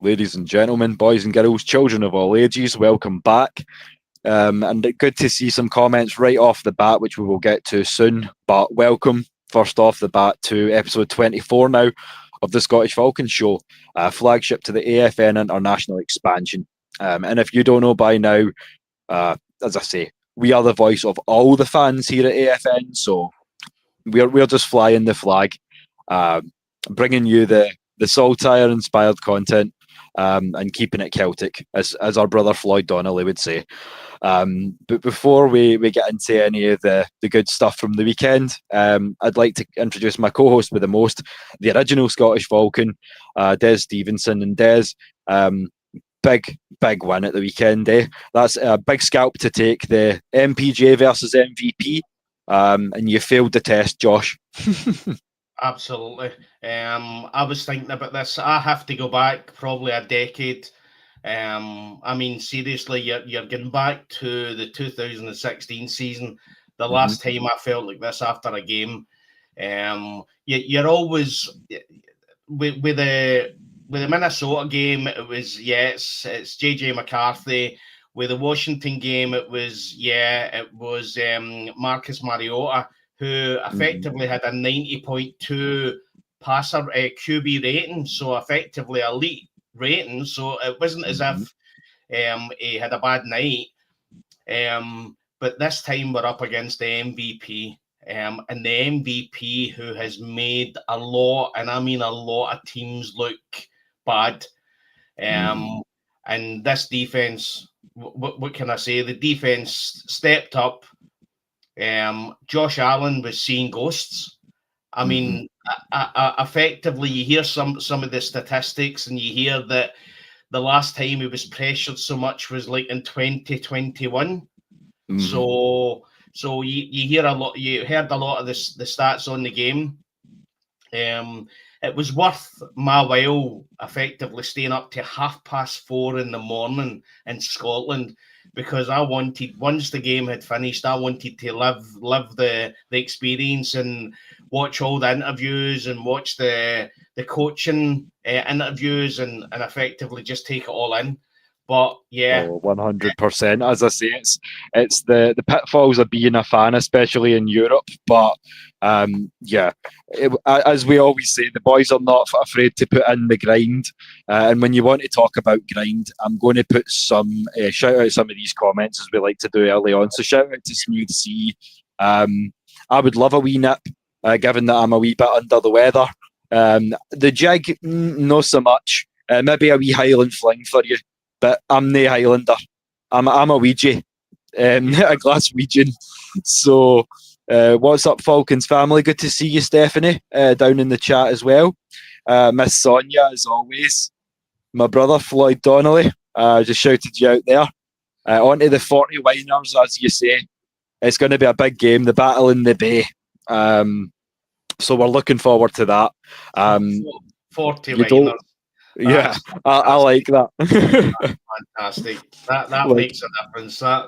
Ladies and gentlemen, boys and girls, children of all ages, welcome back. And good to see some comments right off the bat, which we will get to soon. But welcome, first off the bat, to episode 24 now of the Scottish Falcons show, flagship to the AFN International expansion. And if you don't know by now, as I say, we are the voice of all the fans here at AFN, so we're just flying the flag, bringing you the Saltire-inspired content. And keeping it Celtic, as our brother Floyd Donnelly would say. But before we get into any of the good stuff from the weekend, I'd like to introduce my co-host with the most, the original Scottish Falcon, Des Stevenson. And Des, big win at the weekend. That's a big scalp to take, the MPJ versus MVP, and you failed the test, Josh. Absolutely. I was thinking about this. I have to go back probably a decade. I mean, seriously, you're getting back to the 2016 season. The last time I felt like this after a game. You're always with the Minnesota game. It was it's JJ McCarthy. With the Washington game, it was Marcus Mariota, who effectively had a 90.2 passer QB rating, so effectively elite rating. So it wasn't as if he had a bad night. But this time we're up against the MVP, and the MVP who has made a lot, and I mean a lot of teams look bad. And this defense, what can I say? The defense stepped up. Josh Allen was seeing ghosts. I mean, effectively, you hear some of the statistics, and you hear that the last time he was pressured so much was like in 2021. So you hear a lot. You heard a lot of the stats on the game. It was worth my while, effectively staying up to 4:30 in the morning in Scotland, because I wanted, once the game had finished, I wanted to live the experience and watch all the interviews and watch the coaching interviews and effectively just take it all in. But 100%. As I say, it's the pitfalls of being a fan, especially in Europe. But as we always say, the boys are not afraid to put in the grind. And when you want to talk about grind, I'm going to put shout out some of these comments, as we like to do early on. So shout out to Smooth C. I would love a wee nip, given that I'm a wee bit under the weather. The jig, not so much. Maybe a wee Highland fling for you. But I'm no Highlander. I'm a Ouija, a Glaswegian. So, what's up, Falcons family? Good to see you, Stephanie, down in the chat as well. Miss Sonia, as always. My brother, Floyd Donnelly, just shouted you out there. On to the 40 winers, as you say. It's going to be a big game, the battle in the Bay. So we're looking forward to that. 40 winers. Yeah, I like that. Fantastic. That makes a difference. I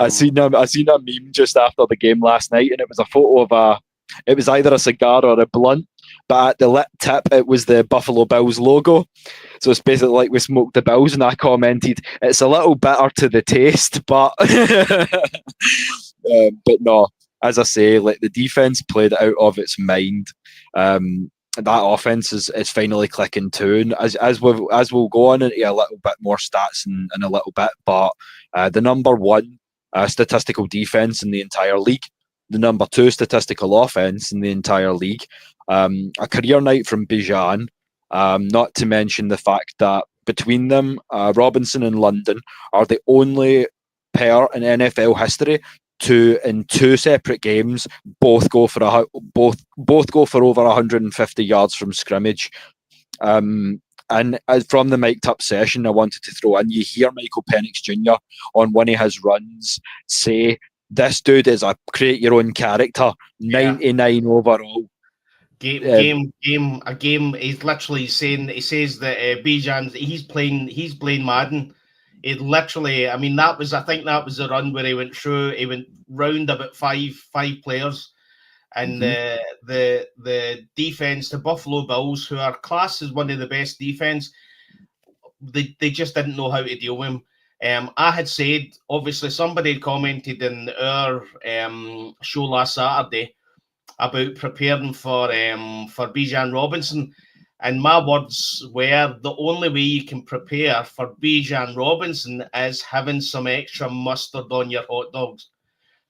seen a meme just after the game last night, and it was a photo of it was either a cigar or a blunt, but at the lip tip it was the Buffalo Bills logo. So it's basically like we smoked the Bills, and I commented, it's a little bitter to the taste, but but no, as I say, like the defense played out of its mind. That offense is finally clicking too, and as we'll go on into a little bit more stats in a little bit, but the number one statistical defense in the entire league, the number two statistical offense in the entire league, a career night from Bijan, not to mention the fact that between them, Robinson and London are the only pair in NFL history to, in two separate games, both go for over 150 yards from scrimmage. And from the mic'd up session, I wanted to throw in, you hear Michael Penix Jr. on one of his runs say, "This dude is a create your own character, 99 overall." Game. He's literally saying, he says that Bijan, he's playing Madden. It literally, I mean, I think that was the run where he went round about five players, and the defense, the Buffalo Bills, who are classed as one of the best defense, they just didn't know how to deal with him. I had said, obviously, somebody had commented in our show last Saturday about preparing for Bijan Robinson, and my words were, the only way you can prepare for Bijan Robinson is having some extra mustard on your hot dogs,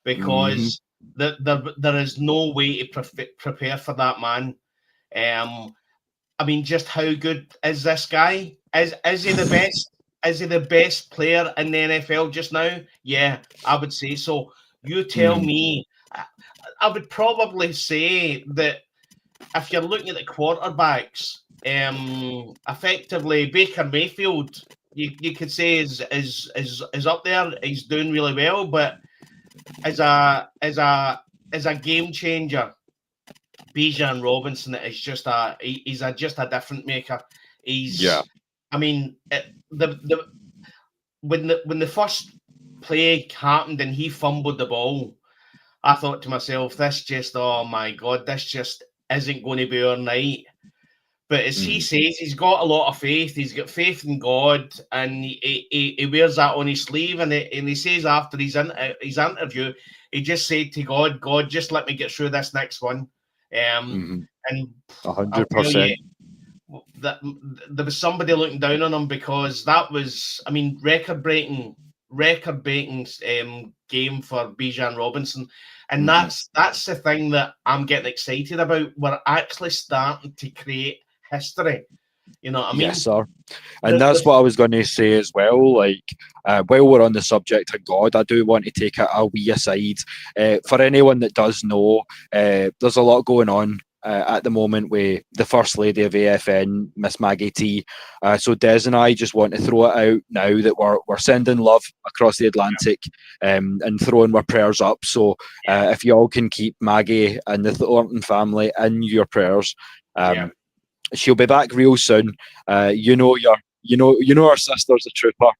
because there is no way to prepare for that man. I mean, just how good is this guy? Is he the best? Is he the best player in the NFL just now? Yeah, I would say so. You tell me. I would probably say that if you're looking at the quarterbacks, effectively Baker Mayfield, you could say is up there. He's doing really well, but as a game changer, Bijan Robinson is just he's just a different maker. I mean, when the first play happened and he fumbled the ball, I thought to myself, oh my God, this just isn't going to be our night. But as he says, he's got a lot of faith. He's got faith in God, and he wears that on his sleeve. And he says after his interview, he just said to God, God, just let me get through this next one. And 100%. That there was somebody looking down on him, because that was, I mean, record-breaking game for Bijan Robinson. And that's the thing that I'm getting excited about. We're actually starting to create history. You know what I mean? Yes, sir. And that's what I was going to say as well. Like, while we're on the subject of God, I do want to take a wee aside. For anyone that does know, there's a lot going on at the moment with the First Lady of AFN, Miss Maggie T. So Des and I just want to throw it out now that we're sending love across the Atlantic, and throwing our prayers up. So if you all can keep Maggie and the Thornton family in your prayers, she'll be back real soon. You know our sister's a trooper.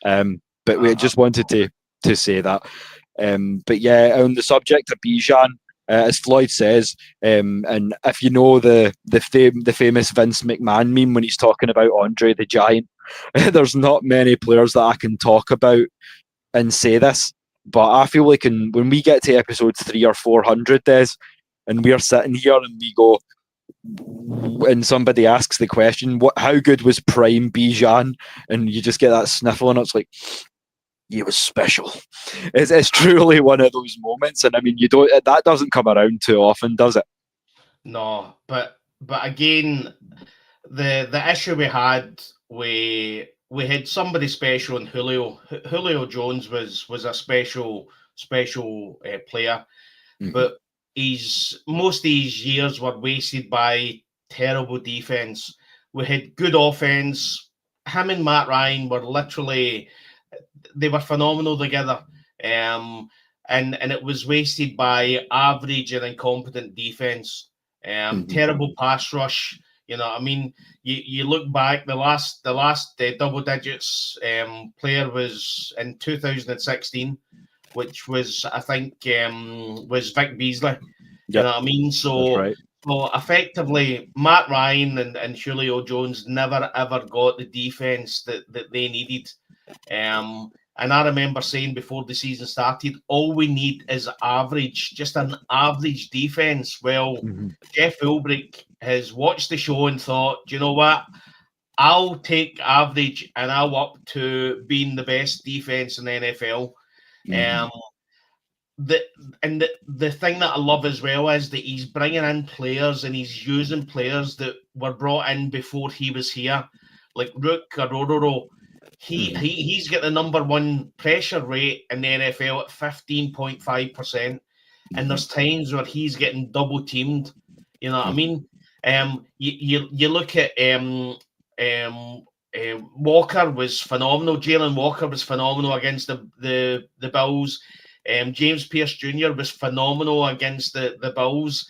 But we just wanted to say that. But yeah, on the subject of Bijan, as Floyd says, and if you know the famous Vince McMahon meme when he's talking about Andre the Giant, there's not many players that I can talk about and say this, but I feel like when we get to episode 300 or 400, Des, and we are sitting here and we go, and somebody asks the question, how good was prime Bijan? And you just get that sniffle, and it's like, he was special. It's truly one of those moments, and I mean, that doesn't come around too often, does it? No, but again, the issue we had, we had somebody special in Julio. Julio Jones was a special player, but most of his years were wasted by terrible defense. We had good offense. Him and Matt Ryan were literally, they were phenomenal together. And it was wasted by average and incompetent defense. Terrible pass rush. You know, I mean, you look back, the last double digits player was in 2016, which was, I think, was Vic Beasley. Yep. You know what I mean? So, right. So effectively, Matt Ryan and Julio Jones never ever got the defense that they needed. And I remember saying before the season started, all we need is average, just an average defense. Well, Jeff Ulbrich has watched the show and thought, do you know what? I'll take average and I'll up to being the best defense in the NFL. The thing that I love as well is that he's bringing in players and he's using players that were brought in before he was here, like Rook Arororo. He's got the number one pressure rate in the NFL at 15.5%, and there's times where he's getting double teamed. You know what I mean? You look at Walker was phenomenal. Jalen Walker was phenomenal against the Bills. James Pierce Jr. was phenomenal against the Bills.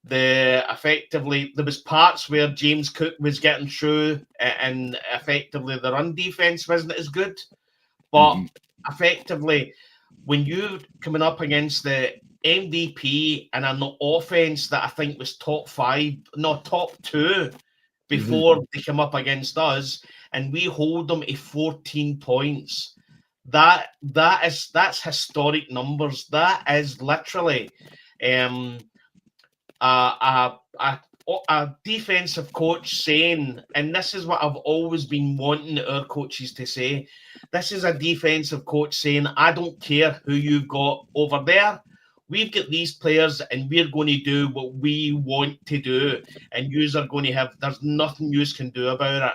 Effectively, there was parts where James Cook was getting through, and effectively the run defense wasn't as good. But effectively, when you're coming up against the MVP and an offense that I think was top 2 before they come up against us, and we hold them to 14 points. That's historic numbers. That is literally a defensive coach saying, and this is what I've always been wanting our coaches to say, this is a defensive coach saying, I don't care who you've got over there. We've got these players and we're going to do what we want to do. And yous are going to have, there's nothing yous can do about it.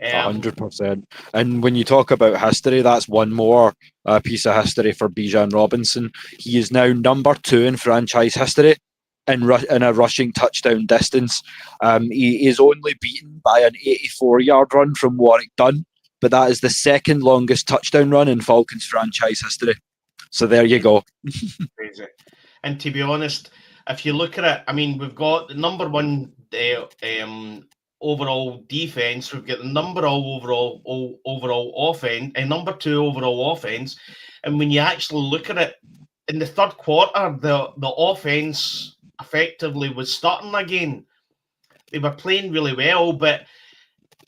100%. And when you talk about history, that's one more piece of history for Bijan Robinson. He is now number 2 in franchise history in a rushing touchdown distance. He is only beaten by an 84-yard run from Warwick Dunn, but that is the second longest touchdown run in Falcons franchise history. So there you go. Crazy. And to be honest, if you look at it, I mean, we've got the number 1 overall defense. We've got the number overall offense, and number 2 overall offense. And when you actually look at it, in the third quarter, the offense effectively was starting again. They were playing really well, but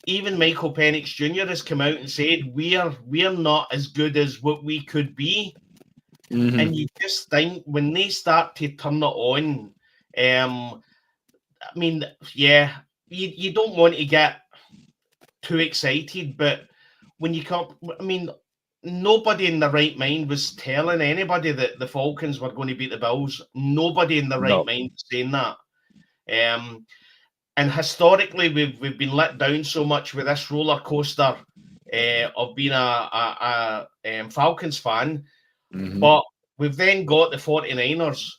even Michael Penix Jr. has come out and said we're not as good as what we could be. And you just think when they start to turn it on, I mean, yeah, you don't want to get too excited, but when you come, I mean, nobody in the right mind was telling anybody that the Falcons were going to beat the Bills. Nobody in the right mind was saying that. And historically, we've been let down so much with this roller coaster of being a Falcons fan. But we've then got the 49ers.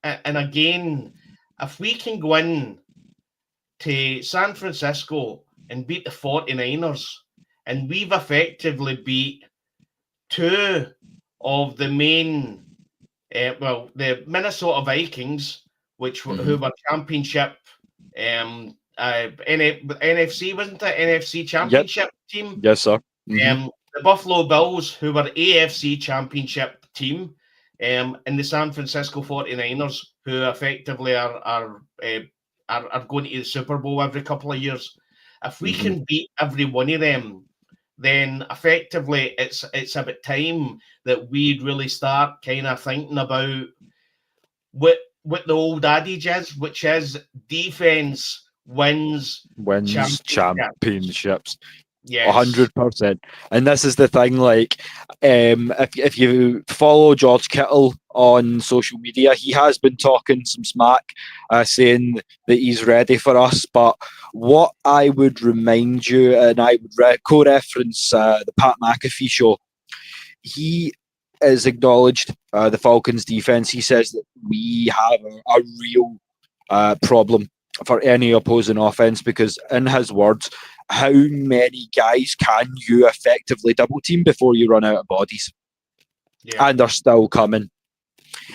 And again, if we can go in to San Francisco and beat the 49ers, and we've effectively beat 2 of the main, the Minnesota Vikings, who were championship, NFC, wasn't it? NFC championship team? Yes, sir. The Buffalo Bills, who were AFC championship team, and the San Francisco 49ers, who effectively are going to the Super Bowl every couple of years. If we can beat every one of them, then effectively it's about time that we'd really start kind of thinking about what the old adage is, which is defense wins championships. Yes. 100%. And this is the thing, like, if you follow George Kittle on social media, he has been talking some smack, saying that he's ready for us. But what I would remind you, and I would co-reference the Pat McAfee show, he has acknowledged the Falcons defense. He says that we have a real problem for any opposing offense, because in his words, how many guys can you effectively double team before you run out of bodies? And they're still coming.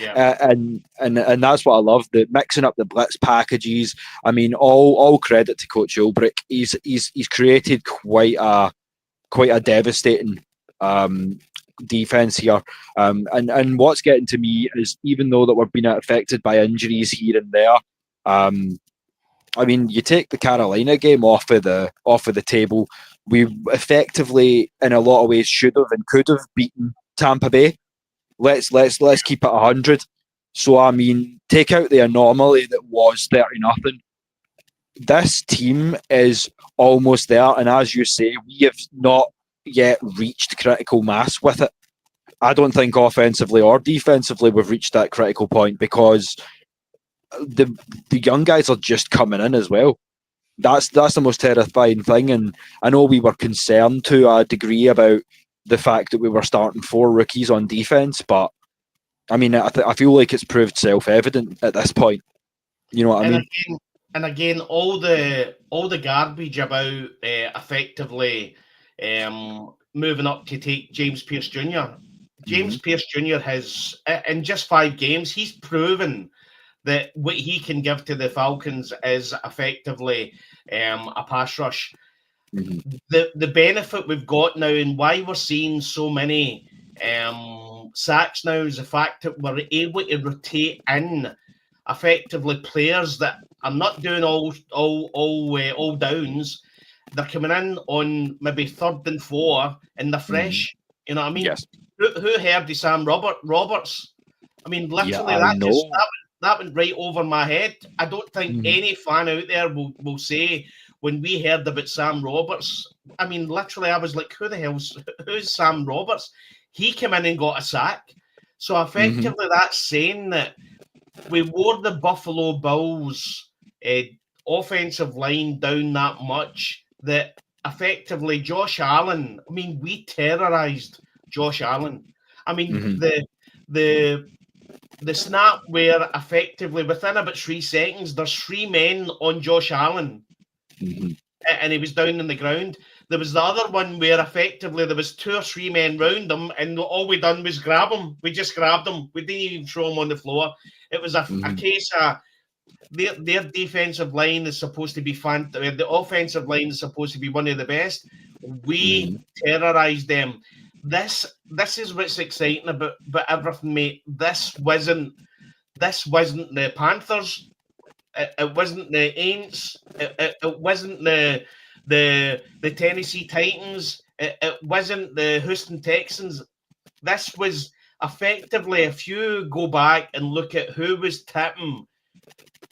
And that's what I love, the mixing up the blitz packages. I mean, all credit to Coach Ulbrich. He's created quite a devastating defense here. And what's getting to me is, even though that we're being affected by injuries here and there, I mean, you take the Carolina game off of the table. We effectively, in a lot of ways, should have and could have beaten Tampa Bay. Let's keep it 100. So I mean, take out the anomaly that was 30-0. This team is almost there, and as you say, we have not yet reached critical mass with it. I don't think offensively or defensively we've reached that critical point, because the young guys are just coming in as well. That's the most terrifying thing. And I know we were concerned to a degree about the fact that we were starting 4 rookies on defense, but I mean, I feel like it's proved self-evident at this point. You know what I mean? Again, all the garbage about effectively moving up to take James Pierce Jr. James Pierce Jr. has, in just 5 games, he's proven that what he can give to the Falcons is effectively a pass rush. The benefit we've got now, and why we're seeing so many sacks now, is the fact that we're able to rotate in effectively players that I'm not doing all downs. They're coming in on maybe 3rd and 4, and they're fresh. You know what I mean? Yes. Who heard of Sam Roberts? I mean, Yeah, literally, I know. that went right over my head. I don't think any fan out there will say when we heard about Sam Roberts. I mean, literally, I was like, who's Sam Roberts? He came in and got a sack. So effectively, that's saying that we wore the Buffalo Bills offensive line down that much that effectively Josh Allen, I mean, we terrorized Josh Allen. I mean, the snap where effectively within about 3 seconds, there's 3 men on Josh Allen. And he was down on the ground. There was the other one where effectively there was 2 or 3 men round him, and all we done was grab him. We just grabbed him. We didn't even throw him on the floor. It was a case of their defensive line is supposed to be the offensive line is supposed to be one of the best. We terrorized them. This is what's exciting about everything, mate. This wasn't the Panthers. It wasn't the Aints. It wasn't the Tennessee Titans. It wasn't the Houston Texans. This was effectively, if you go back and look at who was tipping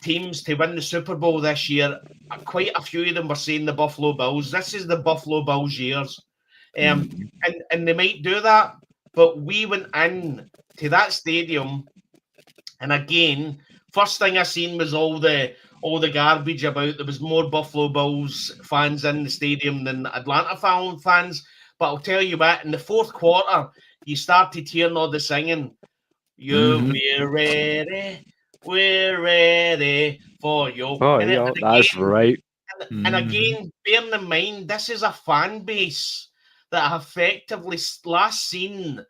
teams to win the Super Bowl this year, quite a few of them were saying the Buffalo Bills. This is the Buffalo Bills years. And they might do that, but we went in to that stadium, and again, first thing I seen was all the garbage about there was more Buffalo Bills fans in the stadium than Atlanta fans. But I'll tell you what, in the 4th quarter, you started hearing all the singing. We're ready for you. That's right. And again, bearing in mind, this is a fan base that effectively last seen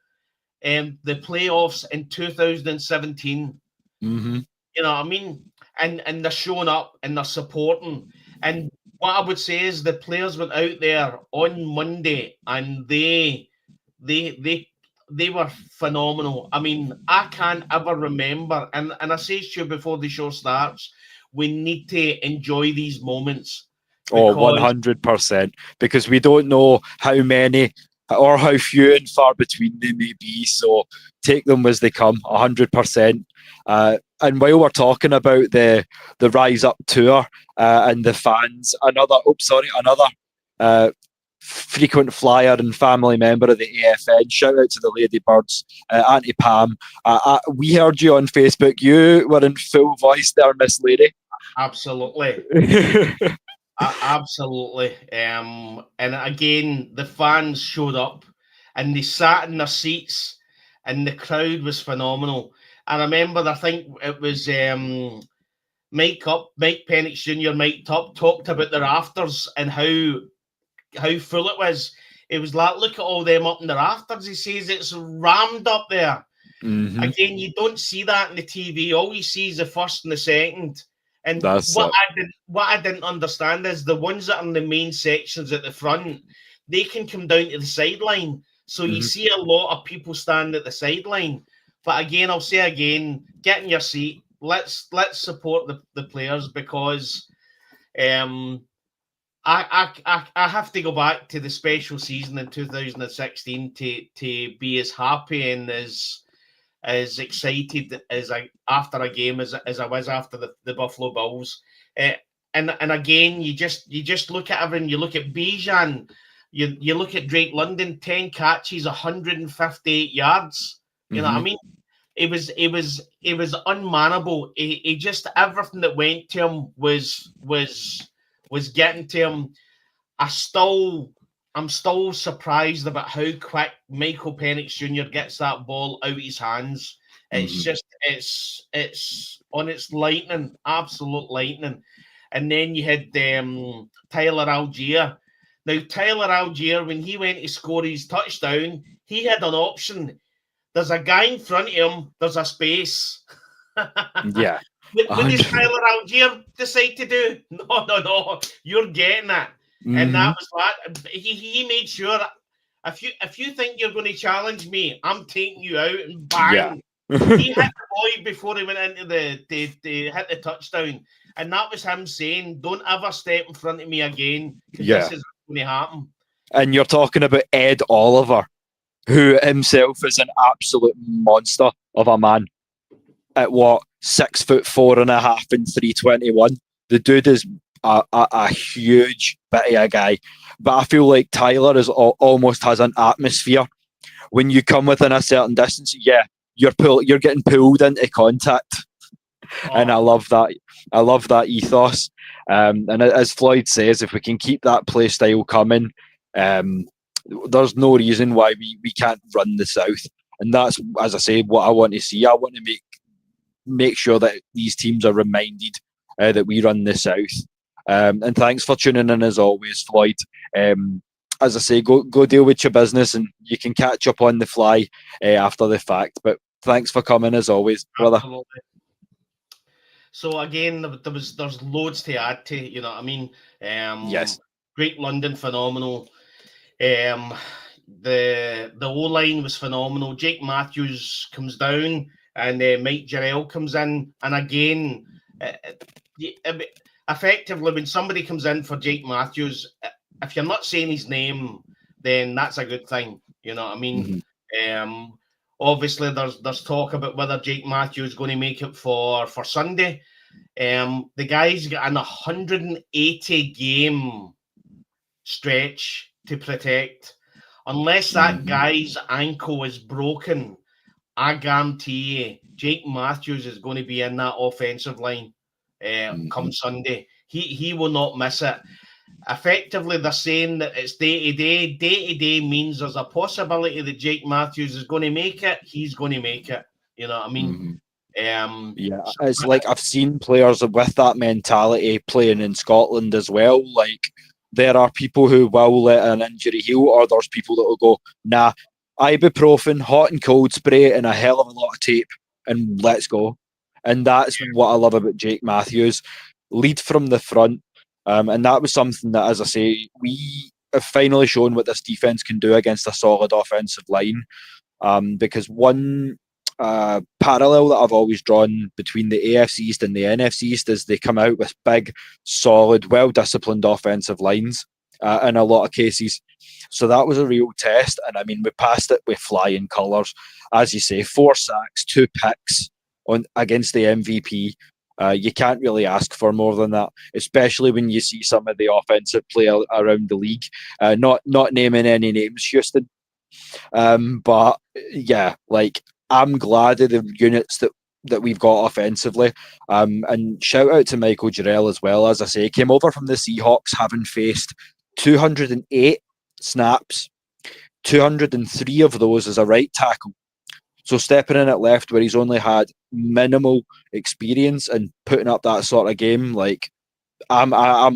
the playoffs in 2017. You know what I mean? And they're showing up and they're supporting. And what I would say is the players went out there on Monday and they were phenomenal. I mean, I can't ever remember, and I say to you before the show starts, we need to enjoy these moments. 100%, because we don't know how many or how few and far between they may be. So take them as they come, 100%. And while we're talking about the Rise Up tour and the fans, another frequent flyer and family member of the AFN. Shout out to the Ladybirds, Auntie Pam. We heard you on Facebook. You were in full voice there, Miss Lady. Absolutely. Absolutely. And again, the fans showed up and they sat in their seats and the crowd was phenomenal. I remember, I think it was Mike Penix Jr., Mike Top talked about the rafters and how full it was. It was like, look at all them up in the rafters. He says it's rammed up there. Again, you don't see that in the TV. All you see is the first and the second. And what I didn't understand is the ones that are in the main sections at the front, they can come down to the sideline. So you see a lot of people standing at the sideline. But again, I'll say again, get in your seat. Let's support the players, because I have to go back to the special season in 2016 to be as happy and as excited as after a game as I was after the Buffalo Bills. And again, you just look at everything. You look at Bijan, you look at Drake London, 10 catches, 158 yards. You know what I mean? It was unmanageable. He just, everything that went to him was getting to him. I'm still surprised about how quick Michael Penix Jr. gets that ball out of his hands. It's just, it's on its lightning, absolute lightning. And then you had Tyler Algier. Now, Tyler Algier, when he went to score his touchdown, he had an option. There's a guy in front of him, there's a space. Yeah. What does Tyler Algier decide to do? No, you're getting it. And that was that. He made sure that if you think you're going to challenge me, I'm taking you out, and bang. He hit the boy before he went into the hit the touchdown, and that was him saying, "Don't ever step in front of me again, because this is going to happen." And you're talking about Ed Oliver, who himself is an absolute monster of a man. At what, 6'4.5" and 321. The dude is a huge bit of a guy, but I feel like Tyler is almost has an atmosphere. When you come within a certain distance, you're getting pulled into contact, and I love that. I love that ethos. And as Floyd says, if we can keep that play style coming, there's no reason why we can't run the South. And that's, as I say, what I want to see. I want to make sure that these teams are reminded that we run the South. And thanks for tuning in as always, Floyd. As I say, go deal with your business, and you can catch up on the fly after the fact. But thanks for coming as always, brother. Absolutely. So again, there's loads to add to. You know what I mean? Yes. Great London, phenomenal. The O-line was phenomenal. Jake Matthews comes down, and Mike Jarrell comes in, and again, effectively, when somebody comes in for Jake Matthews, if you're not saying his name, then that's a good thing. You know what I mean? Mm-hmm. Obviously, there's talk about whether Jake Matthews is going to make it for Sunday. The guy's got an 180 game stretch to protect. Unless that guy's ankle is broken, I guarantee you, Jake Matthews is going to be in that offensive line come Sunday. He will not miss it. Effectively, they're saying that it's day-to-day. Day-to-day means there's a possibility that Jake Matthews is going to make it. He's going to make it. You know what I mean? It's like I've seen players with that mentality playing in Scotland as well. Like, there are people who will let an injury heal, or there's people that will go, nah, ibuprofen, hot and cold spray, and a hell of a lot of tape, and let's go. And that's what I love about Jake Matthews. Lead from the front. And that was something that, as I say, we have finally shown what this defense can do against a solid offensive line. Because one parallel that I've always drawn between the AFC East and the NFC East is they come out with big, solid, well-disciplined offensive lines in a lot of cases. So that was a real test. And I mean, we passed it with flying colours. As you say, 4 sacks, 2 picks against the MVP. You can't really ask for more than that, especially when you see some of the offensive play around the league. Not naming any names, Houston. But yeah, like, I'm glad of the units that we've got offensively. And shout out to Michael Jarrell as well. As I say, he came over from the Seahawks having faced 208 snaps, 203 of those as a right tackle. So stepping in at left, where he's only had minimal experience and putting up that sort of game, like, I'm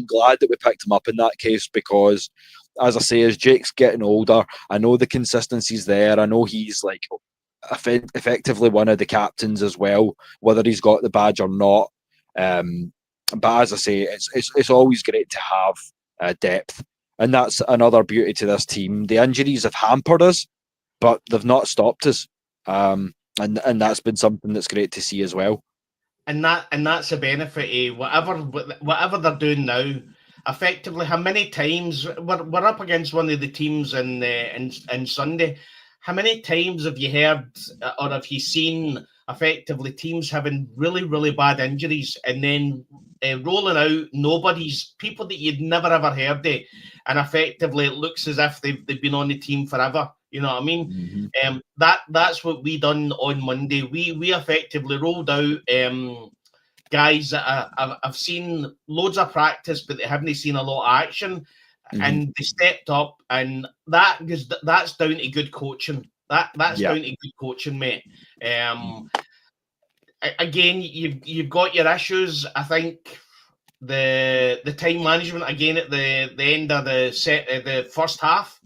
glad that we picked him up in that case, because, as I say, as Jake's getting older, I know the consistency's there. I know he's like effectively one of the captains as well, whether he's got the badge or not. But as I say, it's always great to have depth, and that's another beauty to this team. The injuries have hampered us, but they've not stopped us. And that's been something that's great to see as well. And that's a benefit of whatever they're doing now. Effectively, how many times we're up against one of the teams in Sunday? How many times have you heard or have you seen effectively teams having really, really bad injuries and then rolling out people that you'd never ever heard of, and effectively it looks as if they've been on the team forever. You know what I mean? That's what we done on Monday. We effectively rolled out guys that I've seen loads of practice, but they haven't seen a lot of action, and they stepped up, and that's down to good coaching. That's down to good coaching, mate. Again, you've got your issues. I think the time management again at the end of the first half.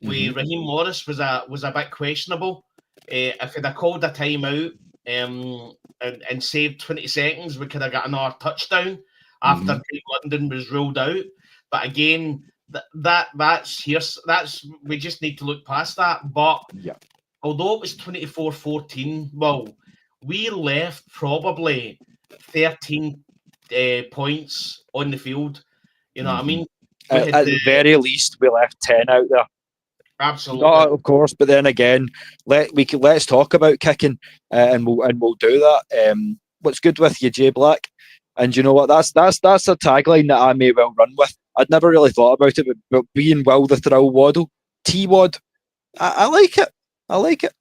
With Raheem Morris was a bit questionable. If he'd have called a timeout and saved 20 seconds, we could have got another touchdown after Great London was ruled out. But again, that's we just need to look past that. But although it was 24-14, well, we left probably 13 points on the field. You know what I mean? We had At the very least, we left 10 out there. absolutely. No, of course, but then again, let's talk about kicking, and we'll do that. What's good with you, Jay Black? And you know what? That's a tagline that I may well run with. I'd never really thought about it, but being Will the Thrill Waddle, T-Wad, I like it. I like it.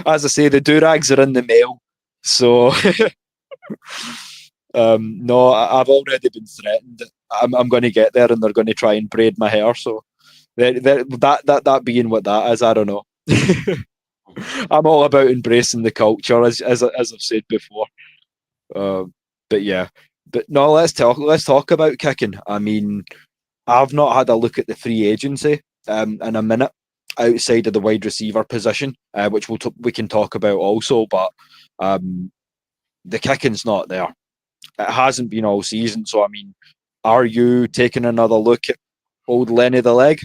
As I say, the do-rags are in the mail, so no, I've already been threatened. I'm going to get there, and they're going to try and braid my hair. So that being what that is, I don't know. I'm all about embracing the culture, as I've said before. But yeah, but no, let's talk about kicking. I mean, I've not had a look at the free agency in a minute outside of the wide receiver position, which we can talk about also. But the kicking's not there. It hasn't been all season. So I mean, are you taking another look at old Lenny the Leg?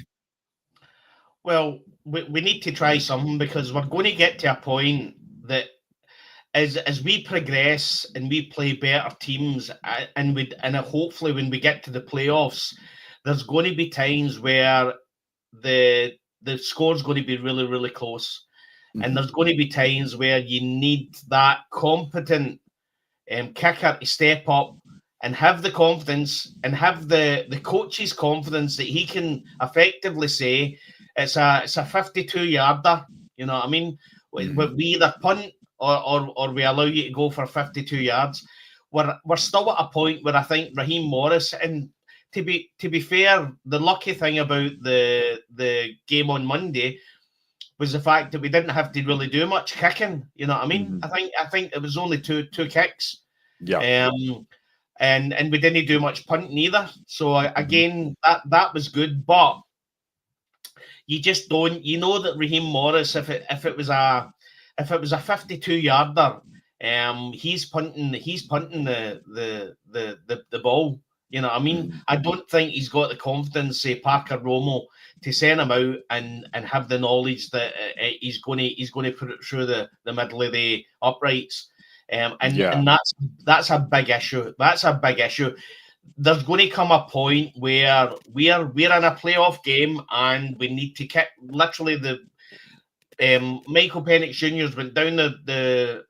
Well, we need to try something, because we're going to get to a point that as we progress and we play better teams, and hopefully when we get to the playoffs, there's going to be times where the score's going to be really, really close. And there's going to be times where you need that competent kicker to step up and have the confidence and have the coach's confidence that he can effectively say it's a 52-yarder. You know what I mean? We either punt or we allow you to go for 52 yards. We're still at a point where I think Raheem Morris, and to be fair, the lucky thing about the game on Monday was the fact that we didn't have to really do much kicking. You know what I mean? I think it was only two kicks. Yeah. And we didn't do much punting either. So again, that was good, but you just don't. You know that Raheem Morris, if it was a 52-yarder, he's punting the ball. You know what I mean? I don't think he's got the confidence, say Parker Romo, to send him out and have the knowledge that he's going to put it through the middle of the uprights. And that's a big issue. That's a big issue. There's going to come a point where we're in a playoff game and we need to kick. Literally, the Michael Penix Jr.'s went down the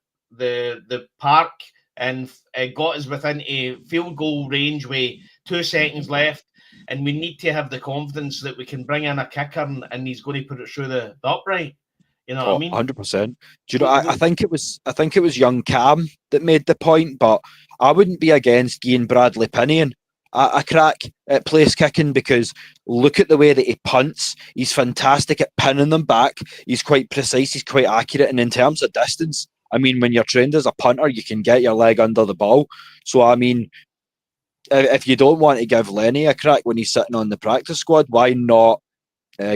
park and got us within a field goal range with 2 seconds left, and we need to have the confidence that we can bring in a kicker and he's going to put it through the upright. You know what I mean? 100%. Do you know? I think it was young Cam that made the point, but I wouldn't be against Ian Bradley pinning a crack at place kicking, because look at the way that he punts. He's fantastic at pinning them back. He's quite precise. He's quite accurate, and in terms of distance, I mean, when you're trained as a punter, you can get your leg under the ball. So I mean, if you don't want to give Lenny a crack when he's sitting on the practice squad, why not?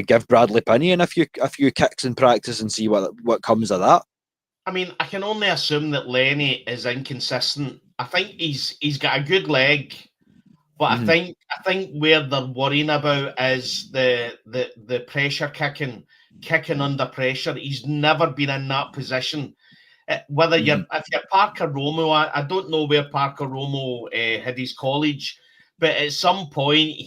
Give Bradley Pinion a few kicks in practice and see what comes of that. I mean, I can only assume that Lenny is inconsistent. I think he's got a good leg, but I think where they're worrying about is the pressure kicking under pressure. He's never been in that position. Whether if you're Parker Romo, I don't know where Parker Romo had his college, but at some point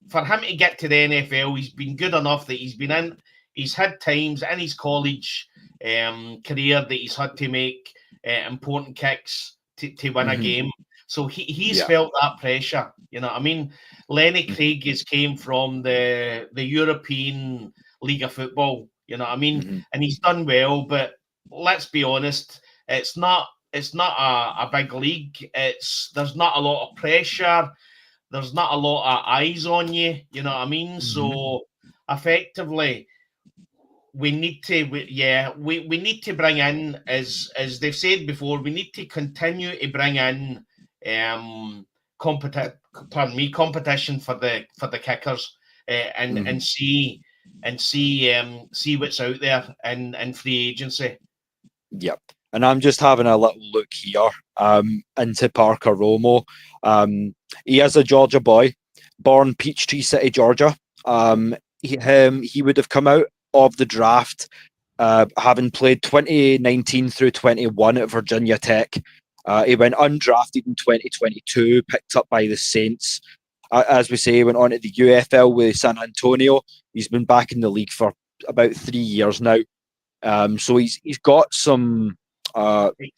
for him to get to the NFL, he's been good enough that he's had times in his college career that he's had to make important kicks to win a game. So he's felt that pressure. You know what I mean? Lenny Craig came from the European League of Football. You know what I mean? And he's done well, but let's be honest, it's not a big league. There's not a lot of pressure. There's not a lot of eyes on you, you know what I mean? So effectively, we need to bring in, as they've said before, we need to continue to bring in competition for the kickers, and see what's out there in free agency. Yep. And I'm just having a little look here into Parker Romo. He is a Georgia boy, born Peachtree City, Georgia. He would have come out of the draft, having played 2019 through 21 at Virginia Tech. He went undrafted in 2022, picked up by the Saints. As we say, he went on to the UFL with San Antonio. He's been back in the league for about 3 years now. So he's got some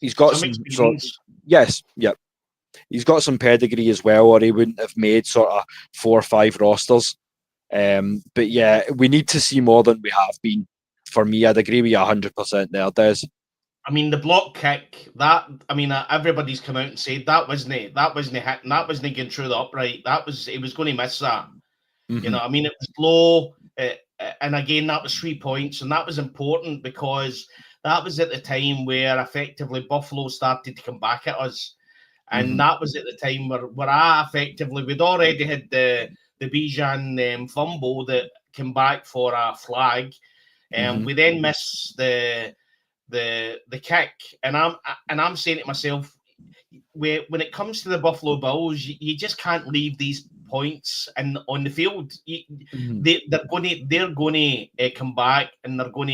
experience. Yes, yep. He's got some pedigree as well, or he wouldn't have made sort of 4 or 5 rosters. But yeah, we need to see more than we have been. For me, I'd agree with you 100% there, Des. I mean, the block kick, everybody's come out and said that wasn't hitting, that wasn't getting through the upright. He was going to miss that. Mm-hmm. You know, I mean, it was low, and again, that was 3 points, and that was important because that was at the time where effectively Buffalo started to come back at us, and that was at the time where we'd already had the Bijan fumble that came back for a flag, and we then missed the kick, and I'm saying to myself, when it comes to the Buffalo Bills, you just can't leave these points and on the field. They're going to come back, and they're going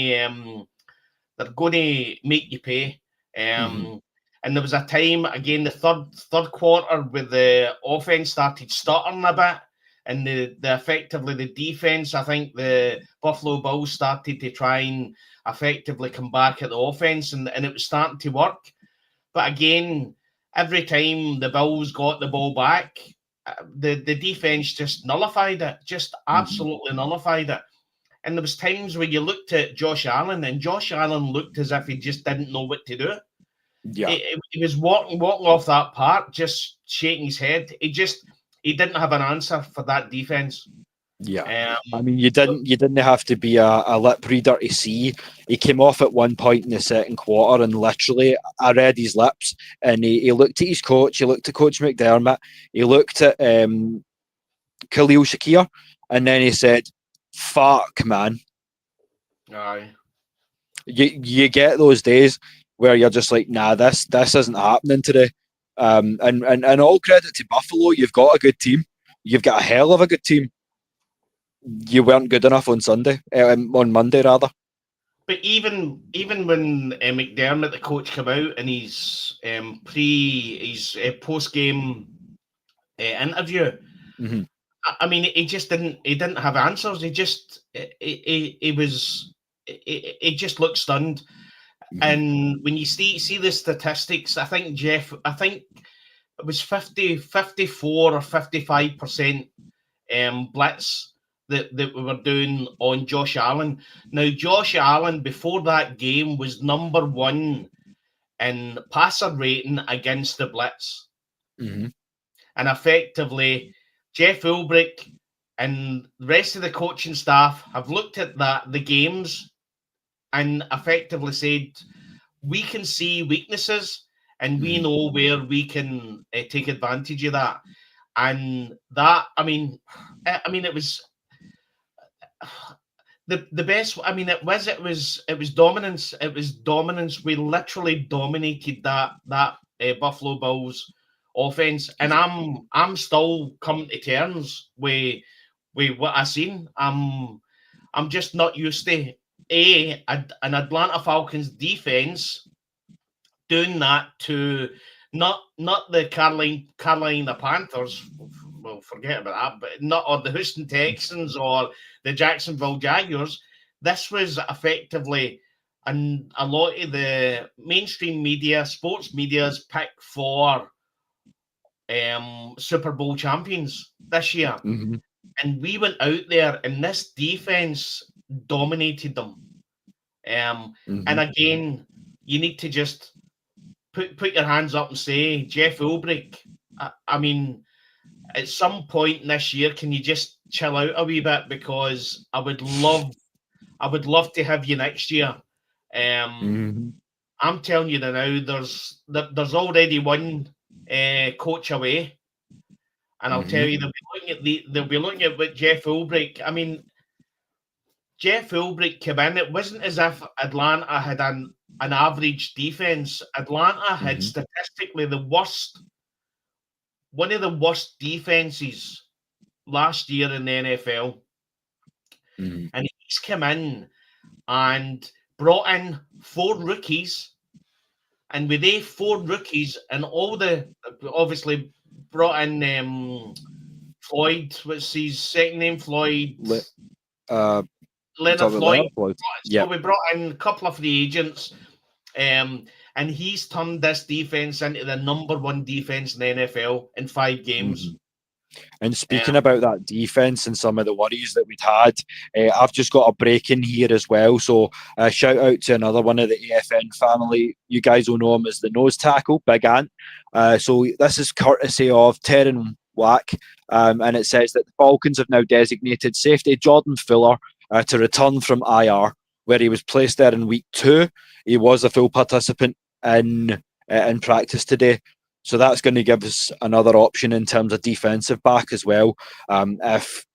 to make you pay. And there was a time again, the third quarter, where the offense started stuttering a bit, and the effectively the defense. I think the Buffalo Bills started to try and effectively come back at the offense, and it was starting to work. But again, every time the Bills got the ball back, the defense just nullified it, just absolutely nullified it. And there was times where you looked at Josh Allen, and Josh Allen looked as if he just didn't know what to do. Yeah, He was walking off that park, just shaking his head. He didn't have an answer for that defense. Yeah, I mean, you didn't have to be a lip reader to see. He came off at one point in the second quarter, and literally, I read his lips, and he looked at his coach. He looked at Coach McDermott. He looked at Khalil Shakir, and then he said, "Fuck, man." Aye. You get those days where you're just like, nah, this isn't happening today. And all credit to Buffalo. You've got a good team. You've got a hell of a good team. You weren't good enough on on Monday rather. But even when McDermott, the coach, came out in his post game interview, I mean, he didn't have answers. He just looked stunned. And when you see the statistics, I think it was 54 or 55% blitz that we were doing on Josh Allen. Now, Josh Allen, before that game, was number 1 in passer rating against the blitz. And effectively, Jeff Ulbrich and the rest of the coaching staff have looked at the games and effectively said, we can see weaknesses, and we know where we can take advantage of that. And that, I mean, it was the best. I mean, it was dominance. It was dominance. We literally dominated that Buffalo Bills offense, and I'm still coming to terms with what I seen. I'm just not used to an Atlanta Falcons defense doing that to not the Carolina Panthers. Well, forget about that, but or the Houston Texans or the Jacksonville Jaguars. This was effectively a lot of the mainstream media, sports media's pick for Super Bowl champions this year. And we went out there, and this defense dominated them. And again, you need to just put your hands up and say, Jeff Ulbrich, I mean, at some point this year, can you just chill out a wee bit? Because I would love to have you next year. I'm telling you now, there's already one coach away, and I'll tell you, they'll be looking at what Jeff Ulbrich. I mean, Jeff Ulbrich came in. It wasn't as if Atlanta had an average defense. Atlanta had statistically one of the worst defenses last year in the NFL. And he's come in and brought in 4 rookies. And with they 4 rookies and all the obviously brought in Floyd, what's his second name? Floyd. Leonard Floyd. So we brought in a couple of the agents, and he's turned this defense into the number 1 defense in the NFL in 5 games. And speaking about that defense and some of the worries that we'd had, I've just got a break in here as well. So shout out to another one of the AFN family. You guys will know him as the nose tackle, Big Ant. So this is courtesy of Terran Wack, and it says that the Falcons have now designated safety Jordan Fuller to return from IR, where he was placed there in week 2. He was a full participant in practice today. So that's going to give us another option in terms of defensive back as well. If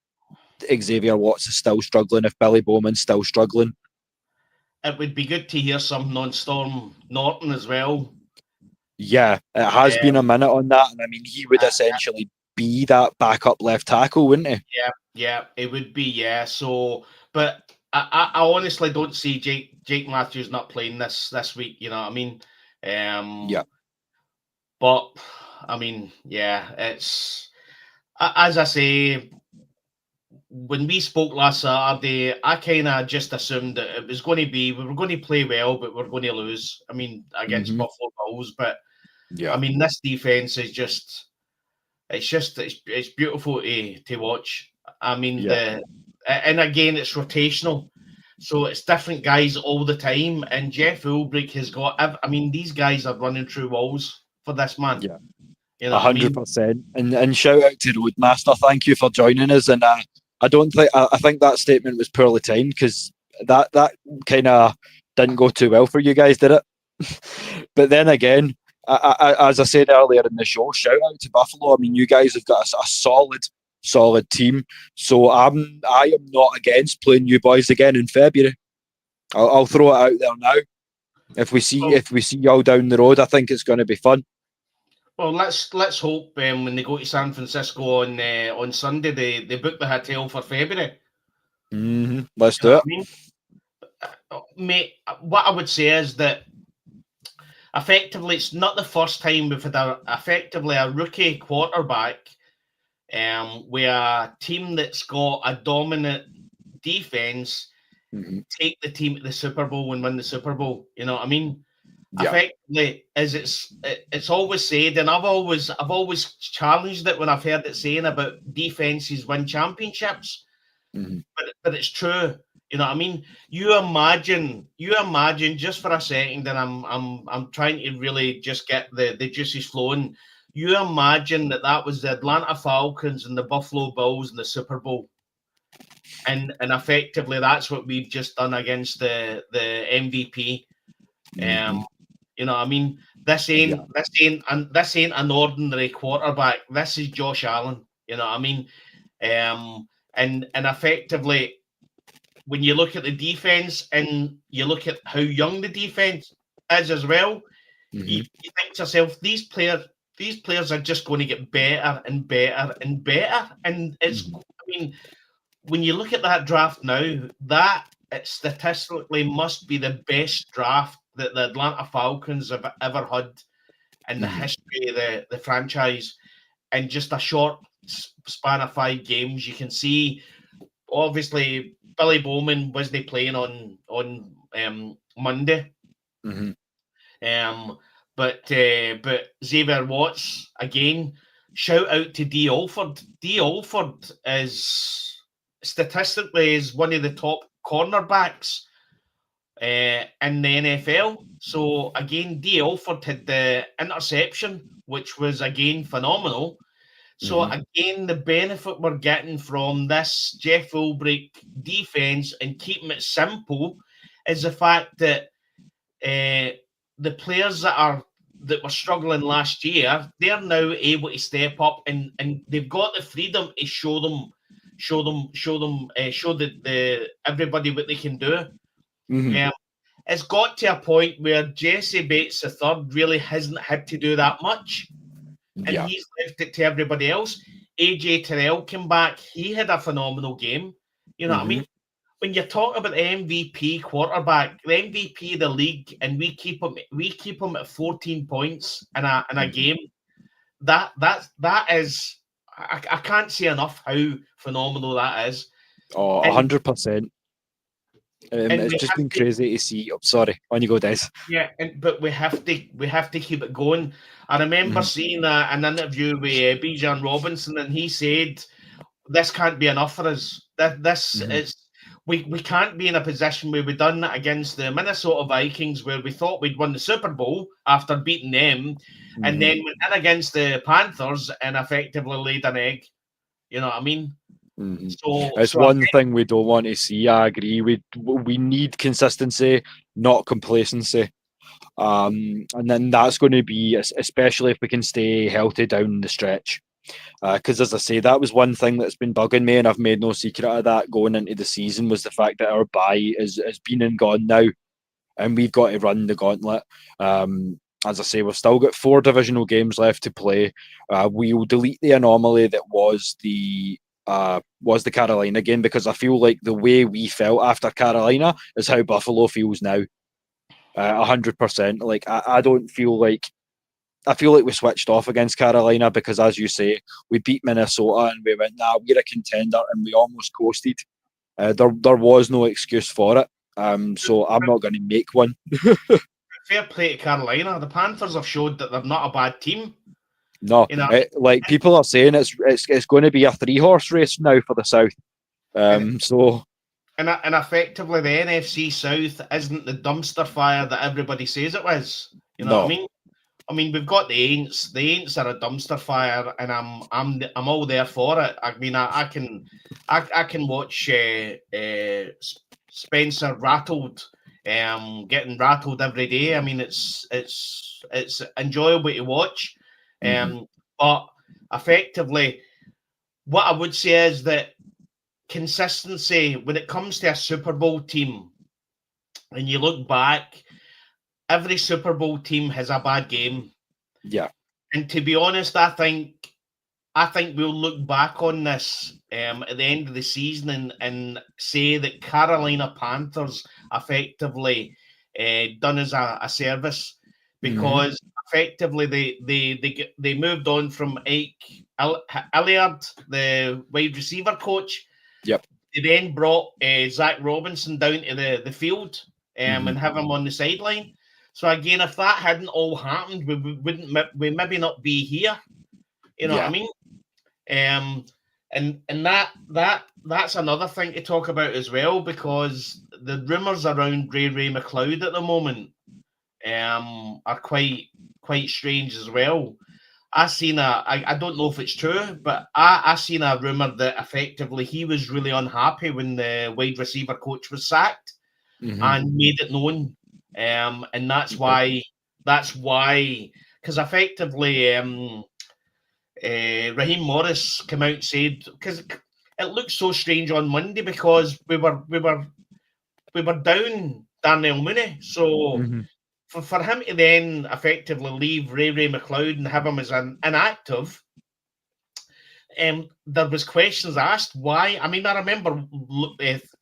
Xavier Watts is still struggling, if Billy Bowman's still struggling. It would be good to hear some non-Storm Norton as well. Yeah, it has been a minute on that. And I mean, he would essentially be that backup left tackle, wouldn't he? Yeah, it would be, yeah. So, but I honestly don't see Jake Matthews not playing this week, you know what I mean? Yeah. But, I mean, yeah, it's, as I say, when we spoke last Saturday, I kind of just assumed that it was going to be, we were going to play well, but we're going to lose. I mean, against Buffalo Bills. But, I mean, this defense is just, it's beautiful to watch. I mean, and again, it's rotational. So it's different guys all the time. And Jeff Ulbrich has got, I mean, these guys are running through walls for this man. Yeah, you know 100%. And shout out to Roadmaster. Thank you for joining us. And I think that statement was poorly timed, because that kind of didn't go too well for you guys, did it? But then again, as I said earlier in the show, shout out to Buffalo. I mean, you guys have got a solid team. So I am not against playing you boys again in February. I'll throw it out there now. If we see y'all down the road, I think it's going to be fun. Well, let's hope when they go to San Francisco on Sunday, they book the hotel for February. Let's do it. I mean, mate, what I would say is that effectively, it's not the first time we've had effectively a rookie quarterback with a team that's got a dominant defense take the team to the Super Bowl and win the Super Bowl. You know what I mean? Yeah. Effectively, as it's always said, and I've always challenged it when I've heard it saying about defenses win championships. But it's true. You know what I mean? You imagine just for a second, and I'm trying to really just get the juices flowing. You imagine that was the Atlanta Falcons and the Buffalo Bills in the Super Bowl. And effectively that's what we've just done against the MVP. You know what I mean? This ain't an ordinary quarterback. This is Josh Allen. You know what I mean? And effectively, when you look at the defense and you look at how young the defense is as well, you think to yourself, these players are just going to get better and better and better. And it's, I mean, when you look at that draft now, that it statistically must be the best draft that the Atlanta Falcons have ever had in the history of the franchise. In just a short span of 5 games, you can see, obviously, Billy Bowman wasn't playing on Monday. But Xavier Watts, again, shout out to D. Alford. D. Alford is statistically is one of the top cornerbacks in the NFL. So again, D. Alford had the interception, which was again phenomenal. So again, the benefit we're getting from this Jeff Ulbrich defense and keeping it simple is the fact that the players that were struggling last year, they're now able to step up and they've got the freedom to show everybody what they can do. It's got to a point where Jesse Bates III really hasn't had to do that much. And he's left it to everybody else. AJ Terrell came back. He had a phenomenal game. You know what I mean? when you talk about the MVP quarterback, the MVP of the league, and we keep him at 14 points in a game. That is, I can't say enough how phenomenal that is. Oh, 100%. It's just been crazy to see. Oh, sorry, on you go, Des. Yeah, but we have to keep it going. I remember seeing an interview with Bijan Robinson, and he said, "This can't be enough for us. This is we can't be in a position where we done that against the Minnesota Vikings, where we thought we'd won the Super Bowl after beating them, and then went in against the Panthers and effectively laid an egg. You know what I mean?" It's one thing we don't want to see. I agree. We need consistency, not complacency. And then that's going to be, especially if we can stay healthy down the stretch. Because as I say, that was one thing that's been bugging me, and I've made no secret of that going into the season, was the fact that our bye is been and gone now, and we've got to run the gauntlet. As I say, we've still got 4 divisional games left to play. We'll delete the anomaly that was the Carolina game, because I feel like the way we felt after Carolina is how Buffalo feels now. 100%. Like I don't feel like. I feel like we switched off against Carolina because, as you say, we beat Minnesota and we went, nah, we're a contender, and we almost coasted. There was no excuse for it. So I'm not going to make one. Fair play to Carolina. The Panthers have showed that they're not a bad team. No, like people are saying, it's going to be a 3-horse race now for the South. And effectively, the NFC South isn't the dumpster fire that everybody says it was. You know what I mean? I mean, we've got the Aints. The Aints are a dumpster fire, and I'm all there for it. I mean, I can watch Spencer rattled, getting rattled every day. I mean, it's enjoyable to watch. But effectively, what I would say is that consistency when it comes to a Super Bowl team, and you look back, every Super Bowl team has a bad game. Yeah. And to be honest, I think we'll look back on this at the end of the season and say that Carolina Panthers effectively done us a service, because effectively they moved on from Ike Elliott, the wide receiver coach. Yep. They then brought Zach Robinson down to the field and have him on the sideline. So again, if that hadn't all happened, we maybe not be here. You know what I mean? And that's another thing to talk about as well, because the rumours around Ray McLeod at the moment are quite strange as well. I don't know if it's true, but I seen a rumour that effectively he was really unhappy when the wide receiver coach was sacked and made it known. And that's why, because effectively Raheem Morris came out and said, because it looked so strange on Monday, because we were down Darnell Mooney, so for him to then effectively leave Ray McLeod and have him as an inactive, there was questions asked why. I mean, I remember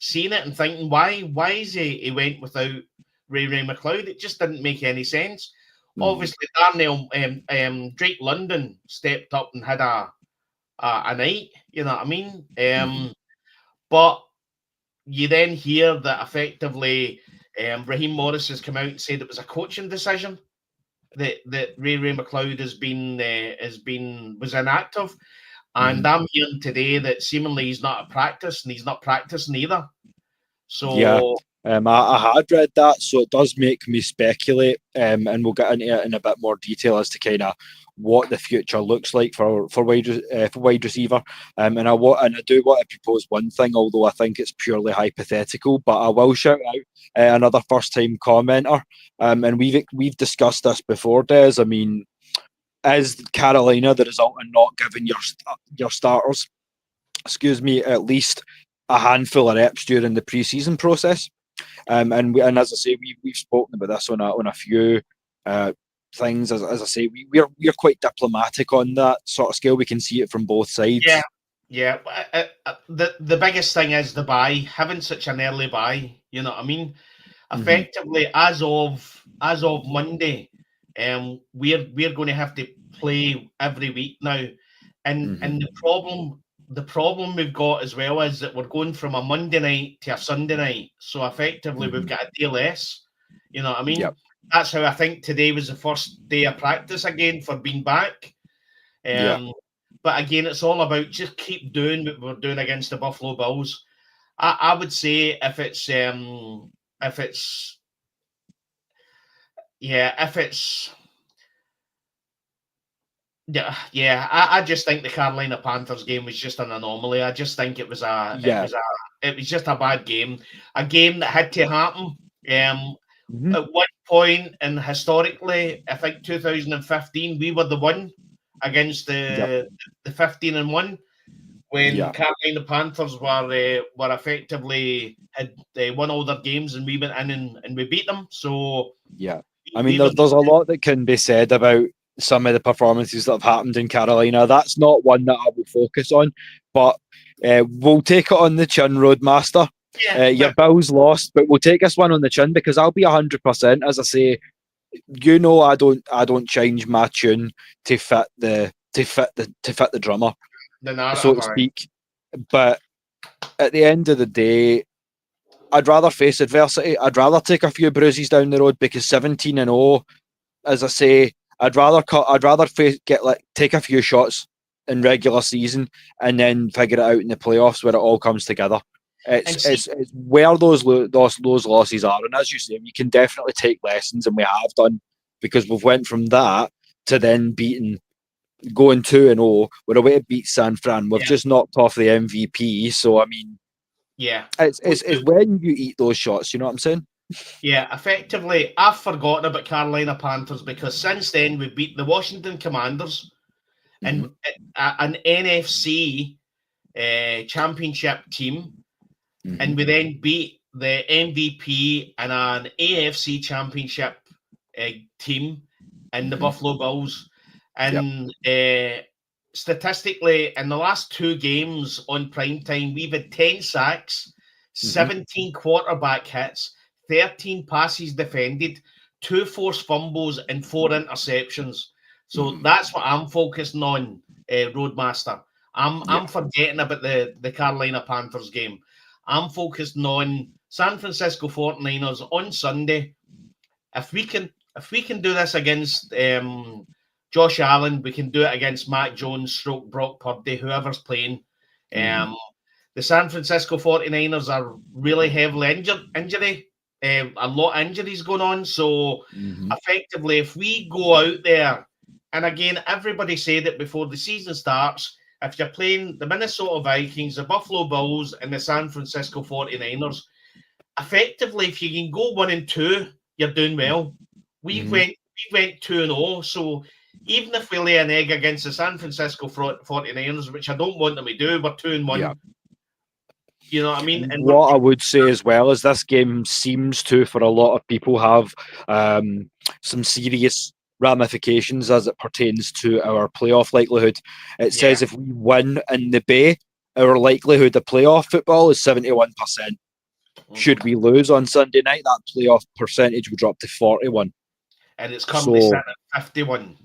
seeing it and thinking, why is he went without Ray McLeod? It just didn't make any sense. Obviously, Darnell Drake London stepped up and had a night. You know what I mean? But you then hear that effectively Raheem Morris has come out and said it was a coaching decision that Ray McLeod was inactive. And I'm hearing today that seemingly he's not at practice, and he's not practicing either. So yeah, I had read that, so it does make me speculate, and we'll get into it in a bit more detail as to kind of what the future looks like for wide receiver. And I do want to propose one thing, although I think it's purely hypothetical, but I will shout out another first-time commenter, and we've discussed this before, Des. I mean, is Carolina the result in not giving your starters, at least a handful of reps during the preseason process? And as I say, we've spoken about this on a few things. As I say, we're quite diplomatic on that sort of scale. We can see it from both sides. Yeah, Yeah, the biggest thing is the buy, having such an early buy. You know what I mean? Effectively, as of Monday, we're going to have to play every week now, and the problem we've got as well is that we're going from a Monday night to a Sunday night, so effectively we've got a day less. You know what I mean? Yep. That's how I think today was the first day of practice again for being back. Yeah. But again, it's all about just keep doing what we're doing against the Buffalo Bills. I would say if it's I just think the Carolina Panthers game was just an anomaly. I just think it was just a bad game, a game that had to happen. At one point, and historically, I think 2015, we were the one against the 15-1 when Carolina Panthers were effectively had won all their games, and we went in and we beat them. So yeah, I mean, there's a lot that can be said about some of the performances that have happened in Carolina. That's not one that I will focus on, but we'll take it on the chin, Roadmaster. Your Bills lost, but we'll take this one on the chin because I'll be 100%. As I say, I don't change my tune to fit the drummer, so to speak. But at the end of the day, I'd rather face adversity. I'd rather take a few bruises down the road because 17-0, as I say, I'd rather take a few shots in regular season and then figure it out in the playoffs where it all comes together. It's where those losses are, and as you say, you can definitely take lessons, and we have done because we've went from that to then going 2-0. We're away to beat San Fran. We've just knocked off the MVP. So I mean, it's when you eat those shots. You know what I'm saying? Yeah, effectively, I've forgotten about Carolina Panthers because since then we beat the Washington Commanders and an NFC championship team, and we then beat the MVP and an AFC championship team in the Buffalo Bills. And statistically, in the last two games on prime time, we've had 10 sacks, 17 quarterback hits, 13 passes defended, 2 forced fumbles, and 4 interceptions. So that's what I'm focusing on, Roadmaster. I'm forgetting about the Carolina Panthers game. I'm focusing on San Francisco 49ers on Sunday. If we can do this against Josh Allen, we can do it against Mac Jones, Brock Purdy, whoever's playing. The San Francisco 49ers are really heavily injury. A lot of injuries going on. So effectively, if we go out there, and again, everybody said it before the season starts, if you're playing the Minnesota Vikings, the Buffalo Bills, and the San Francisco 49ers, effectively, if you can go 1-2, you're doing well. We went 2-0. So even if we lay an egg against the San Francisco 49ers, which I don't want them to do, we're 2-1. Yeah. You know what I mean? And what I would say as well is this game seems to, for a lot of people, have some serious ramifications as it pertains to our playoff likelihood. It says if we win in the Bay, our likelihood of playoff football is 71%. Should we lose on Sunday night, that playoff percentage will drop to 41. And it's currently sitting at 51.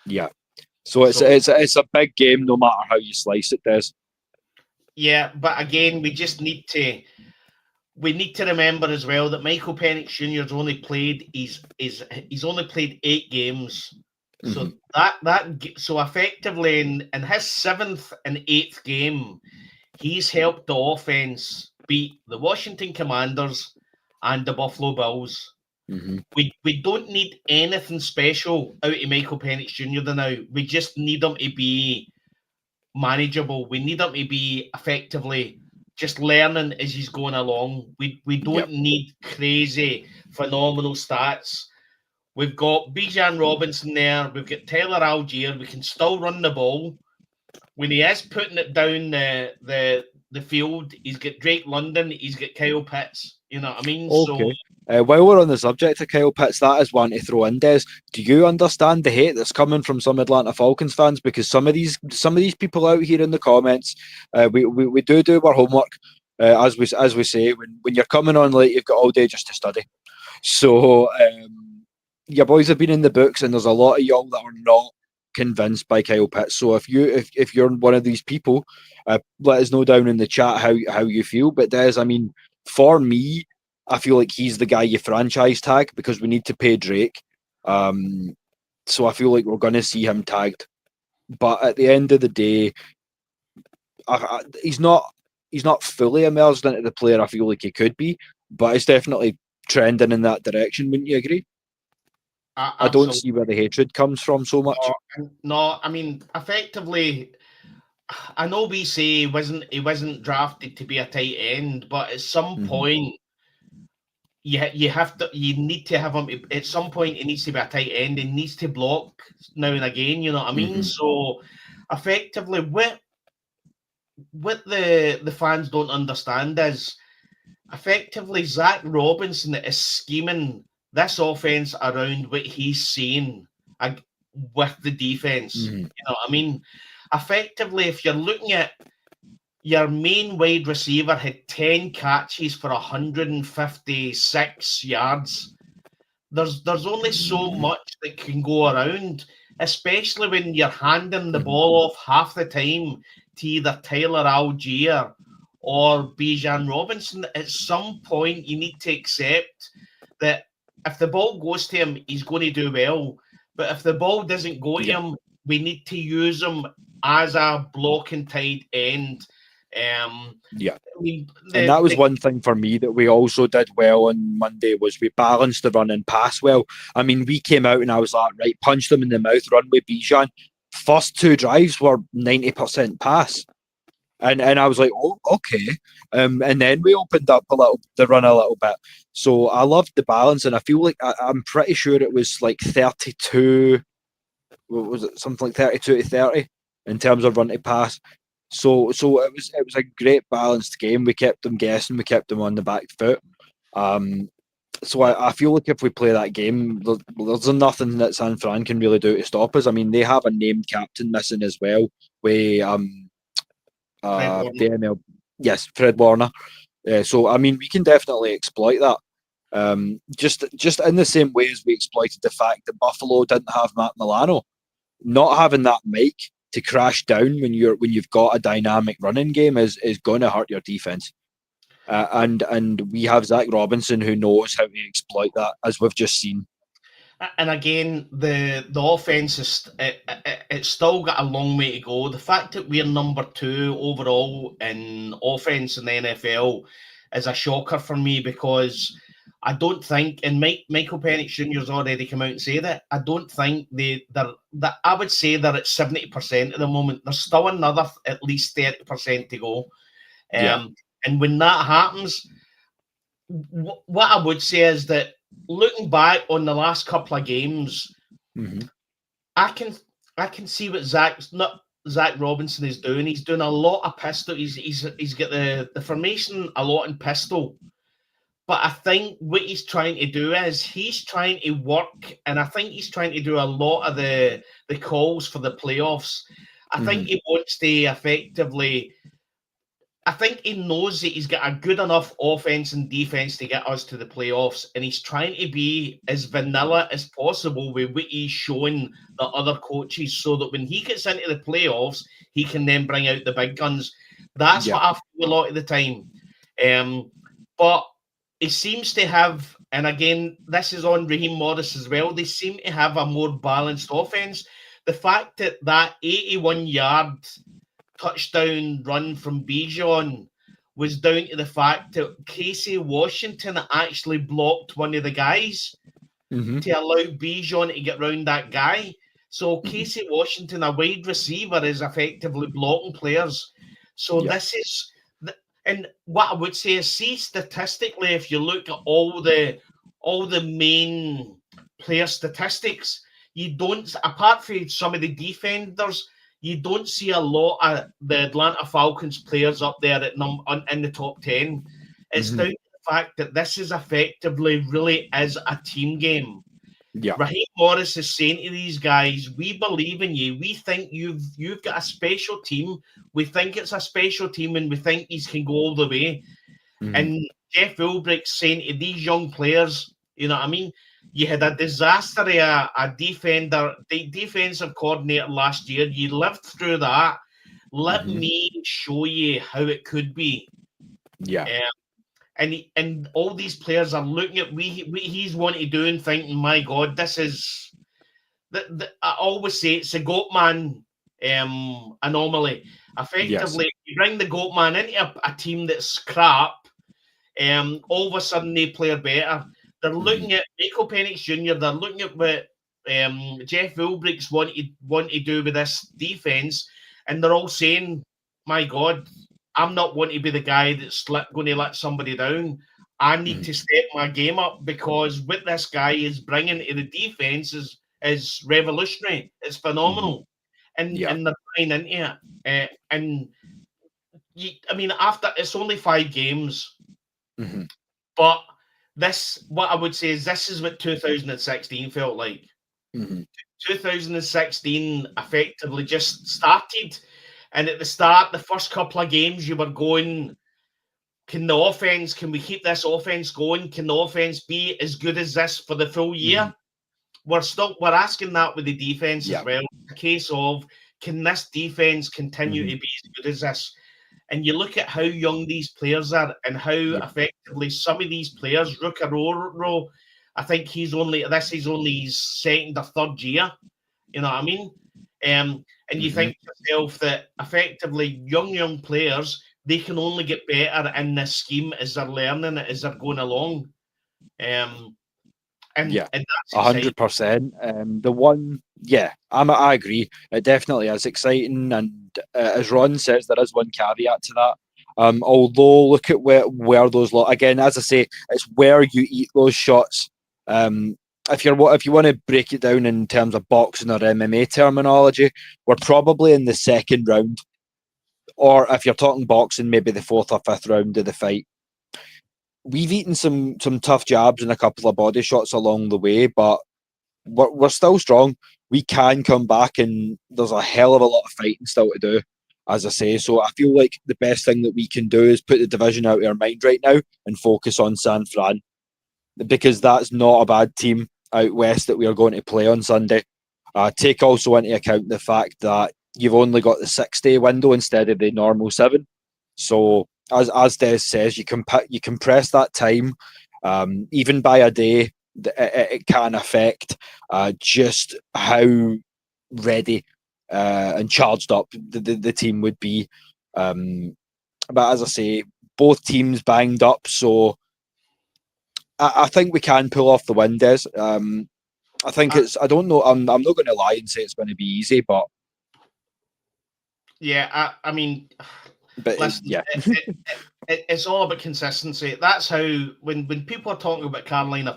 Yeah. So it's a big game no matter how you slice it, Des. Yeah, but again, we need to remember as well that Michael Penix Jr.'s only played he's only played 8 games. So so effectively in his 7th and 8th game, he's helped the offense beat the Washington Commanders and the Buffalo Bills. We don't need anything special out of Michael Penix Jr. now. We just need him to be manageable. We need him to be effectively just learning as he's going along. We don't need crazy, phenomenal stats. We've got Bijan Robinson there. We've got Taylor Algier. We can still run the ball. When he is putting it down the field, he's got Drake London. He's got Kyle Pitts. You know what I mean? Okay. While we're on the subject of Kyle Pitts, that is one to throw in, Des. Do you understand the hate that's coming from some Atlanta Falcons fans? Because some of these people out here in the comments, we do our homework, as we say. When you're coming on late, you've got all day just to study. So your boys have been in the books, and there's a lot of y'all that are not convinced by Kyle Pitts. So if you're one of these people, let us know down in the chat how you feel. But Des, I mean, for me, I feel like he's the guy you franchise tag because we need to pay Drake. So I feel like we're going to see him tagged. But at the end of the day, he's not fully emerged into the player I feel like he could be, but it's definitely trending in that direction. Wouldn't you agree? I don't see where the hatred comes from so much. No, I mean, effectively, I know we say he wasn't drafted to be a tight end, but at some point, you need to have him. At some point, he needs to be a tight end. He needs to block now and again. You know what I mean? So, effectively, what the fans don't understand is, effectively, Zach Robinson is scheming this offense around what he's saying with the defense. You know what I mean? Effectively, if you're looking at your main wide receiver had 10 catches for 156 yards. There's only so much that can go around, especially when you're handing the ball off half the time to either Tyler Algier or Bijan Robinson. At some point, you need to accept that if the ball goes to him, he's going to do well. But if the ball doesn't go to him, we need to use him as a blocking tight end. I mean, and that was one thing for me that we also did well on Monday was we balanced the run and pass well. I mean, we came out and I was like, right, punch them in the mouth, run with Bijan. First two drives were 90% pass. And I was like, oh, okay. And then we opened up the run a little bit. So I loved the balance, and I feel like I'm pretty sure it was like 32. What was it? Something like 32 to 30 in terms of run to pass. So it was a great balanced game. We kept them guessing. We kept them on the back foot. So I feel like if we play that game, there's nothing that San Fran can really do to stop us. I mean, they have a named captain missing as well. Fred Warner. So I mean, we can definitely exploit that. Just in the same way as we exploited the fact that Buffalo didn't have Matt Milano, not having that Mike to crash down when you've got a dynamic running game is going to hurt your defense. And we have Zach Robinson who knows how to exploit that, as we've just seen. And again, the offense is it's still got a long way to go. The fact that we're number 2 overall in offense in the NFL is a shocker for me, because I don't think, and Michael Penix Jr.'s already come out and say that, I don't think I would say they're at 70% at the moment. There's still another at least 30% to go. And when that happens, what I would say is that looking back on the last couple of games, I can see what Zach Robinson is doing. He's doing a lot of pistol. He's got the formation a lot in pistol. But I think what he's trying to do is he's trying to work, and I think he's trying to do a lot of the calls for the playoffs. I think he wants to effectively. I think he knows that he's got a good enough offense and defense to get us to the playoffs, and he's trying to be as vanilla as possible with what he's showing the other coaches, so that when he gets into the playoffs, he can then bring out the big guns. That's what I feel a lot of the time. But he seems to have, and again, this is on Raheem Morris as well, they seem to have a more balanced offense. The fact that 81-yard touchdown run from Bijan was down to the fact that Casey Washington actually blocked one of the guys to allow Bijan to get around that guy. So Casey Washington, a wide receiver, is effectively blocking players. So this is, and what I would say is, see statistically, if you look at all the main player statistics, you don't, apart from some of the defenders, you don't see a lot of the Atlanta Falcons players up there in the top 10. It's down to the fact that this is effectively really is a team game. Yeah. Raheem Morris is saying to these guys, we believe in you. We think you've got a special team. We think it's a special team and we think you can go all the way. Mhm. And Jeff Ulbricht's saying to these young players, you know what I mean? You had a disaster of a defensive coordinator last year. You lived through that. Let me show you how it could be. Yeah. And all these players are looking at he's wanting to do and thinking, my God, this is I always say it's a goat man anomaly. Effectively, you bring the goat man into a team that's crap, all of a sudden they play better. They're looking at Michael Penix Jr., they're looking at what Jeff Ulbricht's want to do with this defense, and they're all saying, my God, I'm not wanting to be the guy that's going to let somebody down. I need to step my game up because what this guy is bringing to the defense is revolutionary. It's phenomenal. And they're buying into it. After it's only 5 games, but what I would say is this is what 2016 felt like. 2016 effectively just started. And at the start, the first couple of games, you were going, can we keep this offense going? Can the offense be as good as this for the full year? We're asking that with the defense as well. It's a case of, can this defense continue to be as good as this? And you look at how young these players are and how effectively some of these players, Rukaroro, I think he's only his second or third year. You know what I mean? And you think to yourself that effectively young players, they can only get better in this scheme as they're learning it, as they're going along. And that's 100%. I agree. It definitely is exciting, and as Ron says, there is one caveat to that. Although, look at where those again, as I say, it's where you eat those shots. If you want to break it down in terms of boxing or MMA terminology, we're probably in the second round, or if you're talking boxing, maybe the 4th or 5th round of the fight. We've eaten some tough jabs and a couple of body shots along the way, but we're still strong. We can come back, and there's a hell of a lot of fighting still to do, as I say. So I feel like the best thing that we can do is put the division out of our mind right now and focus on San Fran, because that's not a bad team out west that we are going to play on Sunday. Take also into account the fact that you've only got the 6-day window instead of the normal 7. So as Des says, you compress that time, even by a day. It can affect just how ready and charged up the team would be. But as I say, both teams banged up, so I think we can pull off the win, Des. I think I don't know. I'm not going to lie and say it's going to be easy, but listen, it's all about consistency. That's how when people are talking about Carolina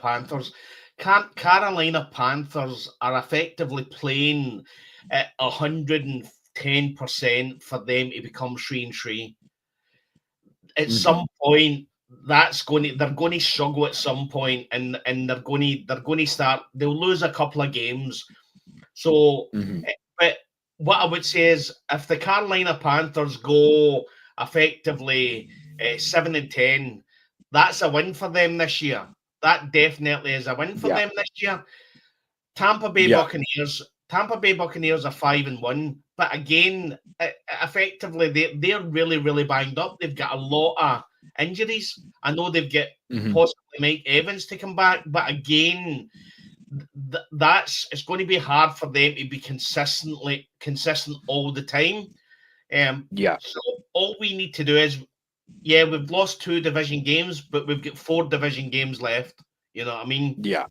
Panthers are effectively playing at 110% for them to become 3-3. At some point, they're going to struggle at some point, and they're going to start. They'll lose a couple of games. So, but what I would say is, if the Carolina Panthers go effectively 7-10, that's a win for them this year. That definitely is a win for them this year. Tampa Bay Buccaneers are 5-1, but again, effectively they're really, really banged up. They've got a lot of injuries. I know they've got possibly Mike Evans to come back, but again, it's going to be hard for them to be consistent all the time. So all we need to do is, we've lost 2 division games, but we've got 4 division games left. You know what I mean? Yeah.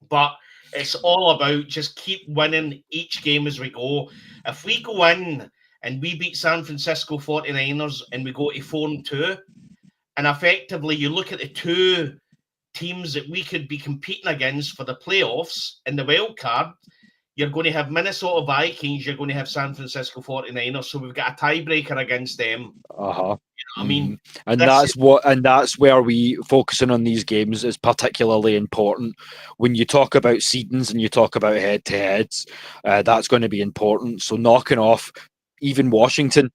But it's all about just keep winning each game as we go. If we go in and we beat San Francisco 49ers and we go to 4-2, and effectively you look at the 2 teams that we could be competing against for the playoffs in the wild card, you're going to have Minnesota Vikings, you're going to have San Francisco 49ers, so we've got a tiebreaker against them. You know I mean, and that's where we focusing on these games is particularly important. When you talk about seedings and you talk about head-to-heads, that's going to be important. So knocking off even Washington,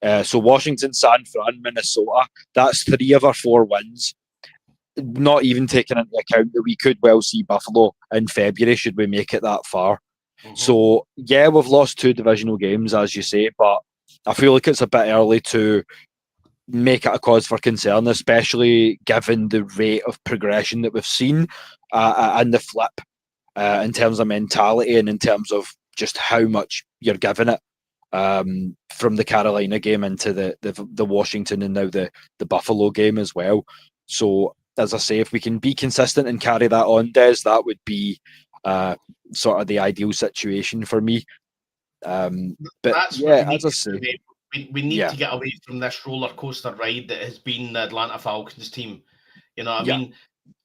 so Washington, San Fran, Minnesota, that's 3 of our 4 wins. Not even taking into account that we could well see Buffalo in February should we make it that far. So yeah, we've lost 2 divisional games, as you say, but I feel like it's a bit early to make it a cause for concern, especially given the rate of progression that we've seen and the flip in terms of mentality and in terms of just how much you're giving it from the Carolina game into the Washington and now the Buffalo game as well. So as I say, if we can be consistent and carry that on, Des, that would be sort of the ideal situation for me. But that's yeah, what we as I say, we need to get away from this roller coaster ride that has been the Atlanta Falcons team. You know what I mean?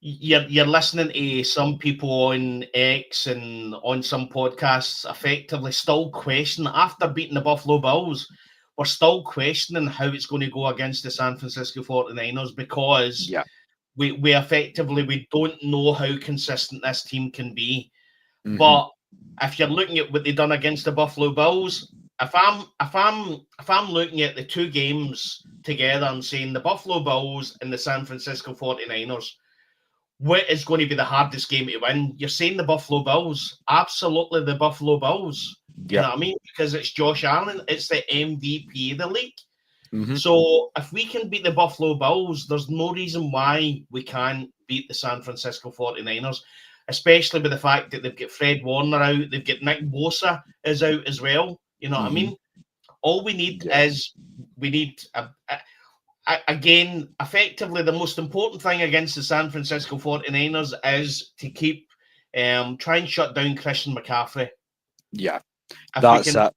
You're listening to some people on X and on some podcasts effectively still question, after beating the Buffalo Bills, we're still questioning how it's going to go against the San Francisco 49ers because we effectively we don't know how consistent this team can be. But if you're looking at what they've done against the Buffalo Bills, if I'm looking at the 2 games together and saying the Buffalo Bills and the San Francisco 49ers, what is going to be the hardest game to win? You're saying the Buffalo Bills. Absolutely the Buffalo Bills. You know what I mean? Because it's Josh Allen. It's the MVP of the league. So if we can beat the Buffalo Bills, there's no reason why we can't beat the San Francisco 49ers, especially with the fact that they've got Fred Warner out. They've got Nick Bosa is out as well. You know what I mean? All we need is again, effectively, the most important thing against the San Francisco 49ers is to keep try and shut down Christian McCaffrey. Yeah, that's it.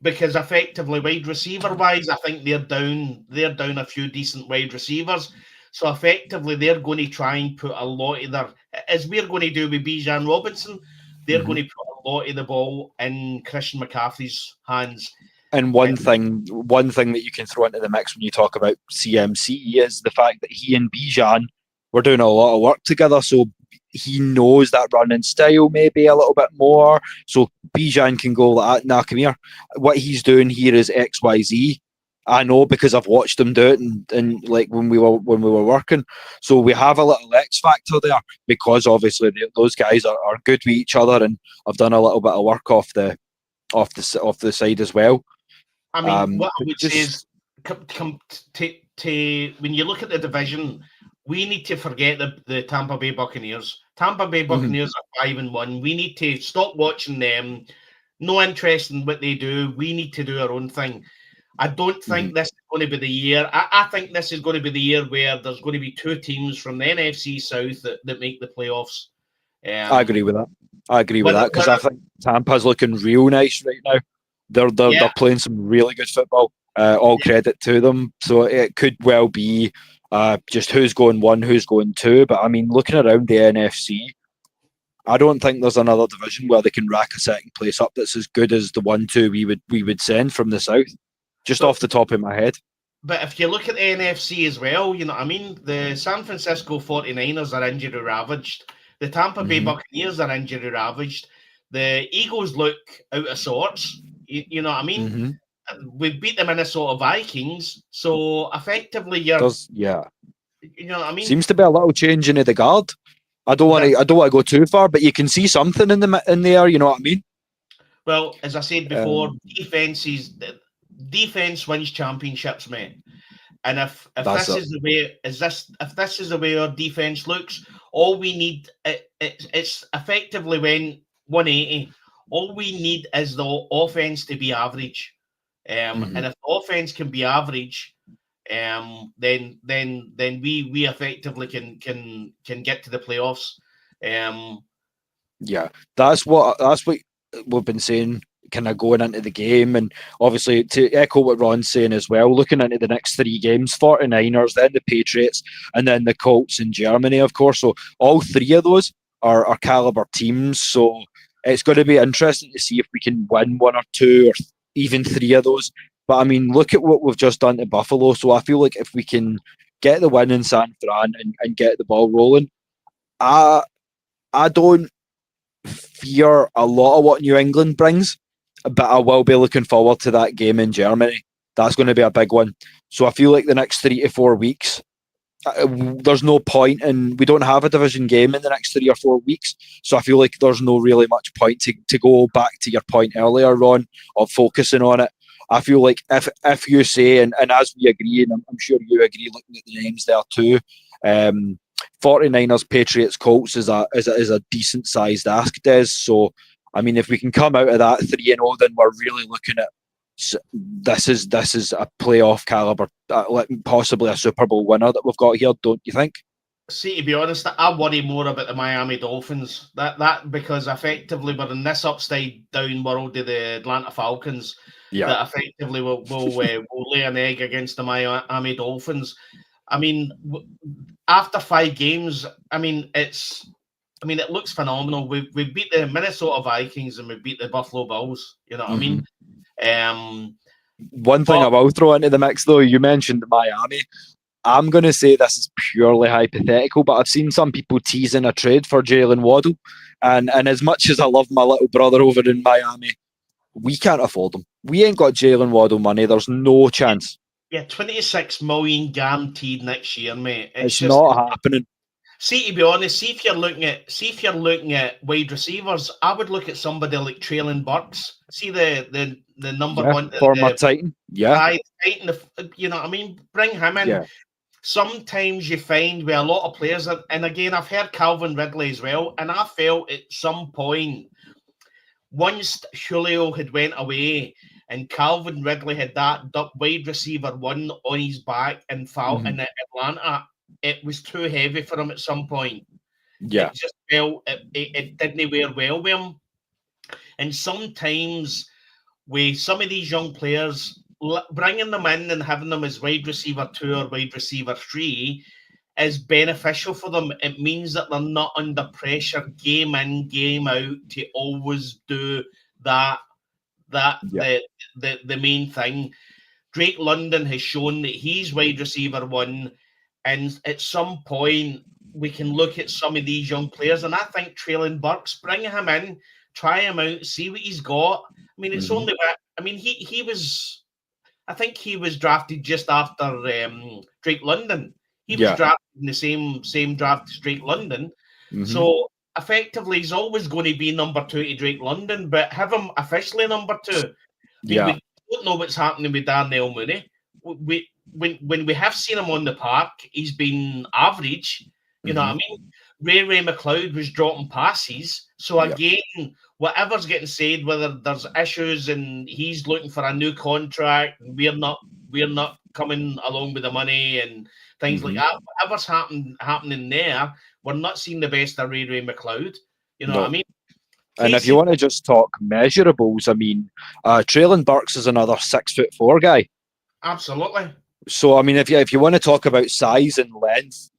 Because effectively, wide receiver wise, I think they're down a few decent wide receivers. So effectively, they're going to try and put a lot of their, as we're going to do with Bijan Robinson, they're going to put a lot of the ball in Christian McCaffrey's hands. And one thing that you can throw into the mix when you talk about CMC is the fact that he and Bijan were doing a lot of work together. So he knows that running style maybe a little bit more. So Bijan can go like, nah, come here. What he's doing here is XYZ. I know because I've watched him do it and like when we were working. So we have a little X factor there because obviously those guys are good with each other and have done a little bit of work off the side as well. I mean, what I would say is, when you look at the division, we need to forget the Tampa Bay Buccaneers. Tampa Bay Buccaneers are 5-1. We need to stop watching them. No interest in what they do. We need to do our own thing. I don't think this is going to be the year. I think this is going to be the year where there's going to be 2 teams from the NFC South that make the playoffs. I agree with that. Because I think Tampa's looking real nice right now. They're playing some really good football. All credit to them. So it could well be just who's going 1, who's going 2. But I mean, looking around the NFC, I don't think there's another division where they can rack a second place up that's as good as the 1-2 we would send from the South. Just off the top of my head. But if you look at the NFC as well, you know what I mean? The San Francisco 49ers are injury ravaged. The Tampa Bay Buccaneers are injury ravaged. The Eagles look out of sorts. You know what I mean? We beat the Minnesota Vikings. So effectively you know what I mean? Seems to be a little change in the guard. I don't want to go too far, but you can see something in there, you know what I mean? Well, as I said before, defense wins championships, mate. And if this is the way our defense looks, all we need it's effectively when 180. All we need is the offense to be average. And if the offense can be average, then we effectively can get to the playoffs. That's what we've been saying, kind of going into the game, and obviously to echo what Ron's saying as well, looking into the next 3 games, 49ers, then the Patriots, and then the Colts in Germany, of course. So all 3 of those are caliber teams. So it's going to be interesting to see if we can win 1 or 2 or even 3 of those But I mean, look at what we've just done to Buffalo. So I feel like if we can get the win in San Fran and get the ball rolling, I don't fear a lot of what New England brings, but I will be looking forward to that game in Germany. That's going to be a big one. So I feel like the next 3 to 4 weeks, there's no point, and we don't have a division game in the next 3 or 4 weeks. So I feel like there's no really much point to go back to your point earlier, Ron, of focusing on it. I feel like if you say, and as we agree, and I'm sure you agree looking at the names there too, 49ers, Patriots, Colts is a decent sized ask, Des. So I mean, if we can come out of that 3-0, then we're really looking at this is a playoff caliber, possibly a Super Bowl winner that we've got here, don't you think? See, to be honest, I worry more about the Miami Dolphins. That because effectively we're in this upside down world of the Atlanta Falcons. Yeah. That effectively will lay an egg against the Miami Dolphins. I mean, after 5 games, I mean it looks phenomenal. We beat the Minnesota Vikings and we beat the Buffalo Bills. You know what I mean? One thing I will throw into the mix, though, you mentioned Miami. I'm going to say this is purely hypothetical, but I've seen some people teasing a trade for Jalen Waddle. And as much as I love my little brother over in Miami, we can't afford him. We ain't got Jalen Waddle money. There's no chance. Yeah, 26 million guaranteed next year, mate. It's just not happening. See, to be honest, see if you're looking at wide receivers, I would look at somebody like Traylon Burks. See the number one former Titan. Yeah. Titan, you know what I mean? Bring him in. Yeah. Sometimes you find with a lot of players, and again, I've heard Calvin Ridley as well, and I felt at some point, once Julio had went away and Calvin Ridley had that wide receiver one on his back in Atlanta, it was too heavy for him at some point. Yeah. It just felt it didn't wear well with him. And sometimes with some of these young players, bringing them in and having them as wide receiver 2 or wide receiver 3 is beneficial for them. It means that they're not under pressure game in, game out to always do the main thing. Drake London has shown that he's wide receiver 1, and at some point we can look at some of these young players, and I think Traylon Burks, bring him in, try him out, see what he's got. I mean, it's only, I mean, he was, I think he was drafted just after Drake London. He was drafted in the same draft as Drake London. So effectively, he's always going to be number 2 to Drake London, but have him officially number 2. We don't know what's happening with Darnell Mooney. When we have seen him on the park, he's been average. You know what I mean? Ray McLeod was dropping passes. So again, whatever's getting said, whether there's issues and he's looking for a new contract, and we're not coming along with the money and things like that. Whatever's happening there, we're not seeing the best of Ray McLeod. You know what I mean? And if you want to just talk measurables, I mean, Traylon Burks is another 6'4" guy. Absolutely. So I mean, if you want to talk about size and length,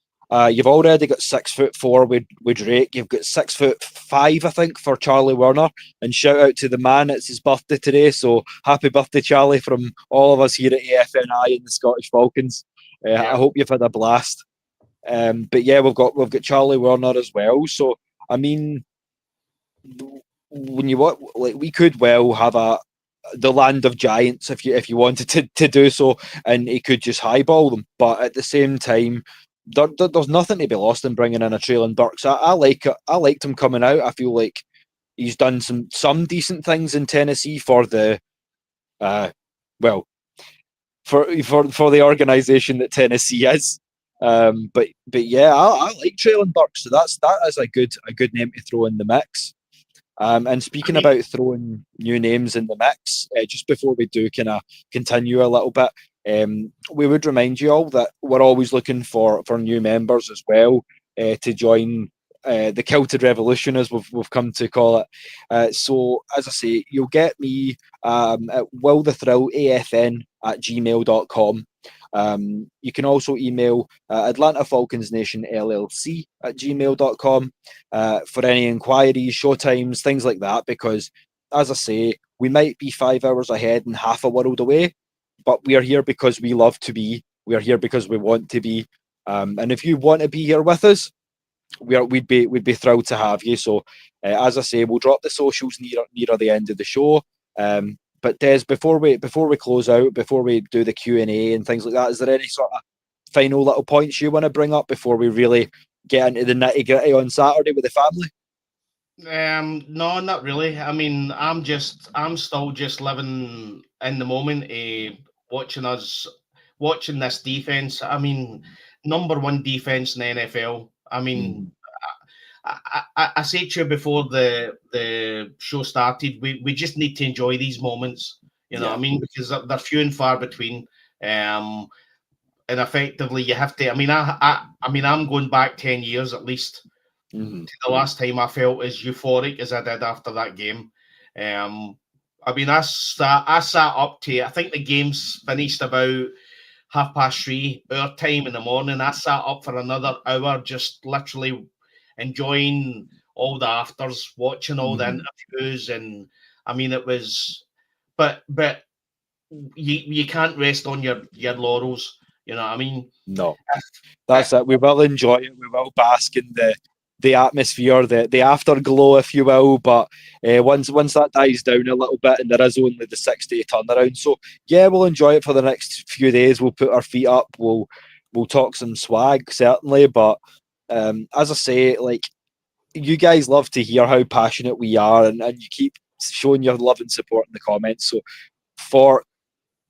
you've already got 6'4" with Drake. You've got 6'5", I think, for Charlie Werner. And shout out to the man; it's his birthday today. So happy birthday, Charlie, from all of us here at AFNI and the Scottish Falcons. I hope you've had a blast. But yeah, we've got Charlie Werner as well. So I mean, when you want, like, we could well have the land of giants if you wanted to do so, and he could just highball them. But at the same time, there's nothing to be lost in bringing in a Traylon Burks. I liked him coming out. I feel like he's done some decent things in Tennessee for the for the organization that Tennessee is. But yeah, I like Traylon Burks. So that is a good name to throw in the mix. And speaking about throwing new names in the mix, just before we do kind of continue a little bit, we would remind you all that we're always looking for new members as well to join the Kilted Revolution, as we've come to call it. So, as I say, you'll get me at willthethrilLAFN@gmail.com. You can also email Atlanta Falcons Nation LLC @gmail.com for any inquiries, showtimes, things like that, because as I say, we might be 5 hours ahead and half a world away. but we are here because we love to be. We are here because we want to be. And if you want to be here with us, we'd be thrilled to have you. So, as I say, we'll drop the socials nearer the end of the show. But Des, before we close out, before we do the Q&A and things like that, is there any sort of final little points you want to bring up before we really get into the nitty gritty on Saturday with the family? No, not really. I mean, I'm still just living in the moment, watching this defense. I mean, number one defense in the NFL. I mean, I said to you before the show started, we just need to enjoy these moments. You know what I mean? Because they're few and far between. And effectively, you have to. I mean, I'm going back 10 years at least. To the last time I felt as euphoric as I did after that game. I mean, I sat up to, I think the game's finished about 3:30 our time in the morning. I sat up for another hour, just literally enjoying all the afters, watching all the interviews, and I mean, it was, but you can't rest on your laurels. You know what I mean? No, that's it. We will enjoy it. We will bask in the atmosphere, the afterglow, if you will. But once that dies down a little bit, and there is only the 6-day turnaround, so yeah, we'll enjoy it for the next few days. We'll put our feet up. We'll talk some swag, certainly. But as I say, like, you guys love to hear how passionate we are, and you keep showing your love and support in the comments. So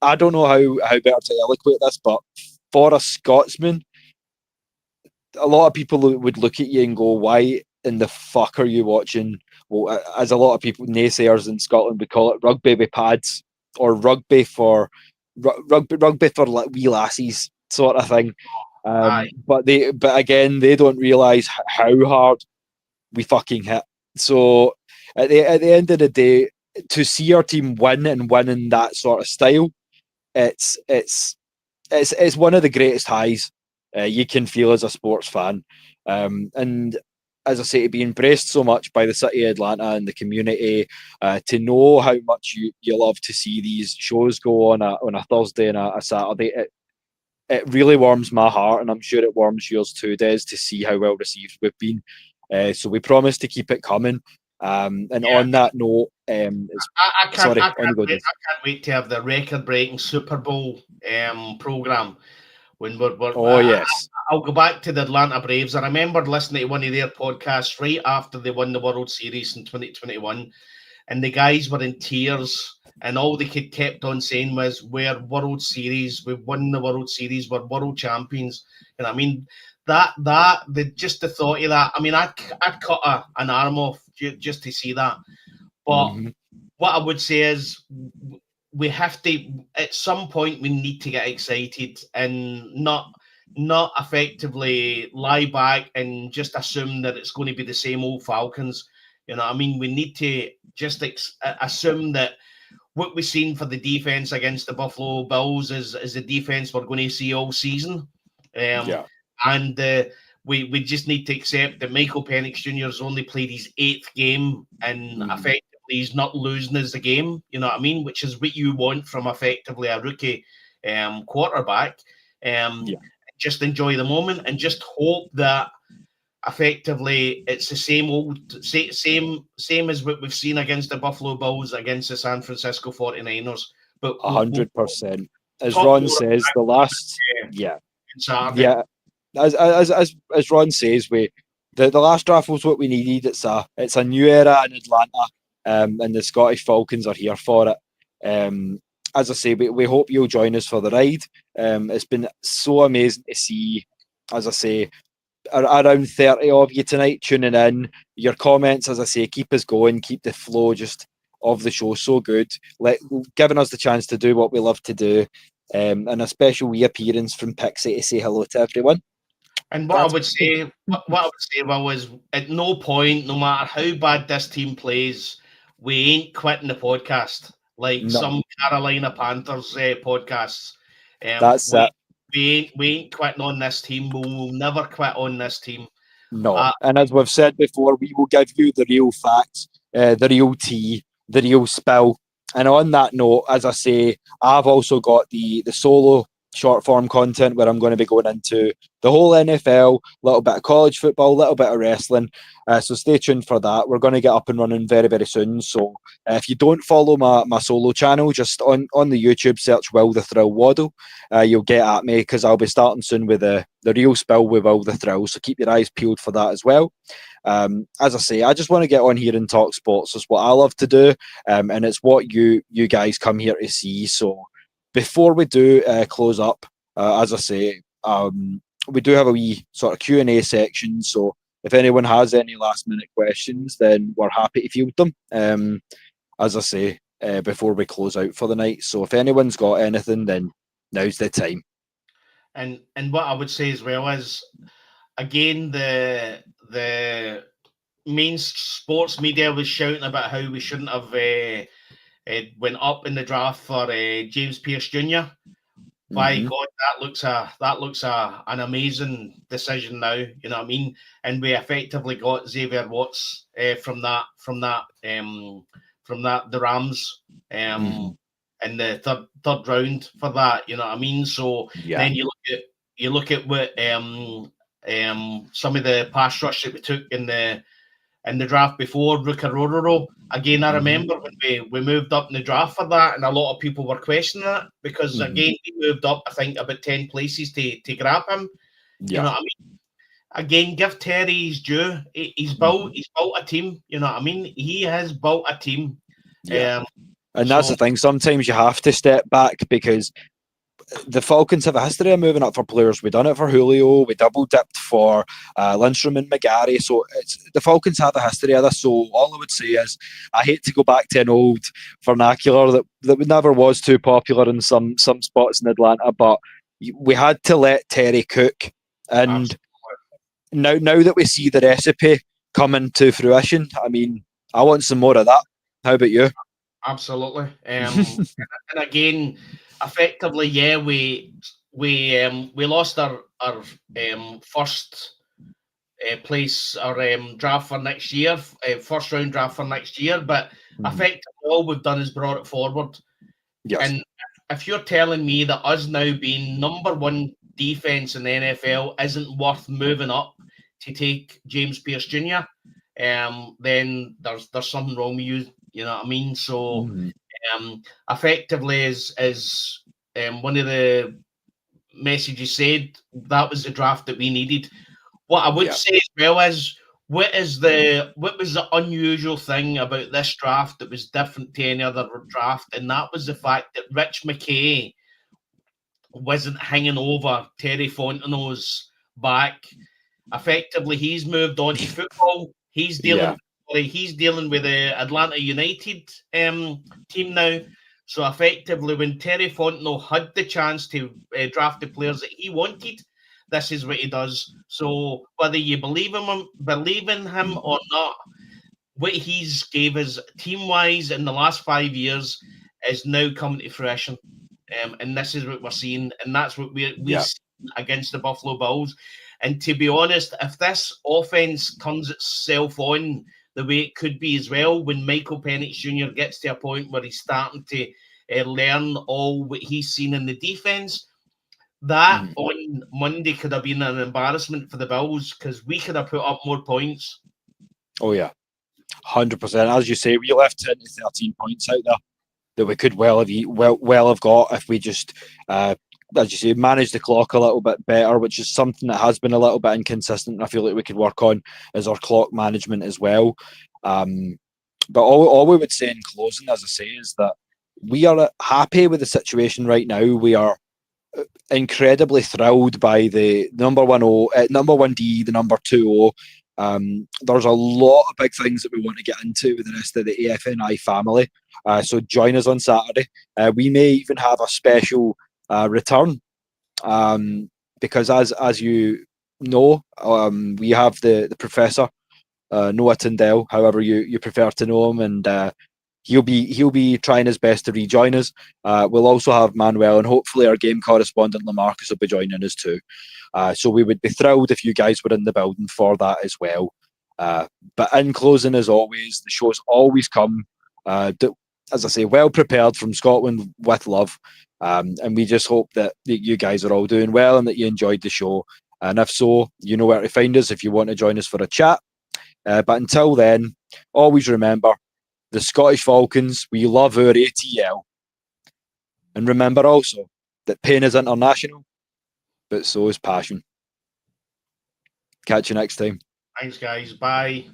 I don't know how better to eloquate this, but for a Scotsman, a lot of people would look at you and go, "Why in the fuck are you watching?" Well, as a lot of people, naysayers in Scotland would call it, rugby with pads, or rugby for like wee lassies sort of thing. But again, they don't realise how hard we fucking hit. So at the end of the day, to see our team win and win in that sort of style, it's one of the greatest highs you can feel as a sports fan. And as I say, to be embraced so much by the city of Atlanta and the community, to know how much you love to see these shows go on a Thursday and a Saturday, it really warms my heart, and I'm sure it warms yours too, Des, to see how well received we've been. So we promise to keep it coming. On that note, I can't wait to have the record-breaking Super Bowl program when we're yes. I'll go back to the Atlanta Braves. I remember listening to one of their podcasts right after they won the World Series in 2021, and the guys were in tears, and all they kept on saying was, "We're World Series, we've won the World Series, we're world champions." And I mean, just the thought of that. I mean, I'd cut an arm off just to see that. But what I would say is, we have to, at some point, we need to get excited and not effectively lie back and just assume that it's going to be the same old Falcons. You know what I mean? We need to just assume that what we've seen for the defense against the Buffalo Bills is the defense we're going to see all season. And we just need to accept that Michael Penix Jr. has only played his 8th game, and effectively he's not losing as a game. You know what I mean? Which is what you want from effectively a rookie quarterback. Just enjoy the moment and just hope that effectively it's the same as what we've seen against the Buffalo Bills, against the San Francisco 49ers. But 100%. As Ron says, the last as Ron says, the last draft was what we needed. It's a new era in Atlanta, and the Scottish Falcons are here for it. As I say, we hope you'll join us for the ride. It's been so amazing to see, as I say, around 30 of you tonight tuning in. Your comments, as I say, keep us going, keep the flow just of the show so good, giving us the chance to do what we love to do, and a special wee appearance from Pixie to say hello to everyone. And what I would say, well, is at no point, no matter how bad this team plays, we ain't quitting the podcast like some Carolina Panthers podcasts. That's it. We ain't quitting on this team. We'll never quit on this team. No. And as we've said before, we will give you the real facts, the real tea, the real spill And on that note, as I say, I've also got the solo short form content where I'm going to be going into the whole NFL, a little bit of college football, a little bit of wrestling. So stay tuned for that. We're going to get up and running very, very soon. So if you don't follow my solo channel, just on the YouTube, search Will the Thrill Waddle. You'll get at me because I'll be starting soon with the real spill with Will the Thrill. So keep your eyes peeled for that as well. As I say, I just want to get on here and talk sports. It's what I love to do, and it's what you guys come here to see. So before we do close up, as I say, we do have a wee sort of Q&A section. So if anyone has any last minute questions, then we're happy to field them. As I say, before we close out for the night. So if anyone's got anything, then now's the time. And what I would say as well is, again, the main sports media was shouting about how we shouldn't have went up in the draft for James Pearce Jr. By God, that looks an amazing decision now. You know what I mean? And we effectively got Xavier Watts from the Rams in the third round for that. You know what I mean? So then you look at what some of the pass rush that we took in the draft before, Rukarororo. Again, I remember when we moved up in the draft for that, and a lot of people were questioning it because, again, we moved up, I think, about 10 places to grab him. You know what I mean? Again, give Terry his due. He's built a team. You know what I mean? He has built a team. And that's the thing. Sometimes you have to step back because the Falcons have a history of moving up for players. We done it for Julio. We double dipped for Lindstrom and McGarry. So the Falcons have a history of this. So all I would say is I hate to go back to an old vernacular that never was too popular in some spots in Atlanta, but we had to let Terry cook. And now that we see the recipe coming to fruition, I mean, I want some more of that. How about you? Absolutely. And again, effectively, we lost our first place, our draft for next year, first round draft for next year. But effectively, all we've done is brought it forward. Yes. And if you're telling me that us now being number one defense in the NFL isn't worth moving up to take James Pearce Jr., then there's something wrong with you. You know what I mean? So effectively, as one of the messages said, that was the draft that we needed. What I would say as well is, what was the unusual thing about this draft that was different to any other draft? And that was the fact that Rich McKay wasn't hanging over Terry Fontenot's back. Effectively, he's moved on to football. He's dealing with the Atlanta United team now. So effectively, when Terry Fontenot had the chance to draft the players that he wanted, this is what he does. So whether you believe in him or not, what he's gave us team-wise in the last 5 years is now coming to fruition. And this is what we're seeing, and that's what we see against the Buffalo Bills. And to be honest, if this offense turns itself on the way it could be as well, when Michael Penix Jr. gets to a point where he's starting to learn all what he's seen in the defense, that on Monday could have been an embarrassment for the Bills because we could have put up more points. Oh, yeah. 100%. As you say, we left 10 to 13 points out there that we could well have got if we just, as you say, manage the clock a little bit better, which is something that has been a little bit inconsistent. I feel like we could work on is our clock management as well. But all we would say in closing, as I say, is that we are happy with the situation right now. We are incredibly thrilled by the number one D, the number 2O. There's a lot of big things that we want to get into with the rest of the AFNI family. So join us on Saturday. We may even have a special return because as you know, we have the professor, Noah Tyndale, however you prefer to know him, and he'll be trying his best to rejoin us. We'll also have Manuel, and hopefully our game correspondent Lamarcus will be joining us too. So we would be thrilled if you guys were in the building for that as well. But in closing, as always, the shows always come. as I say, well prepared from Scotland with love. And we just hope that you guys are all doing well and that you enjoyed the show. And if so, you know where to find us if you want to join us for a chat. But until then, always remember, the Scottish Falcons, we love our ATL. And remember also that pain is international, but so is passion. Catch you next time. Thanks, guys. Bye.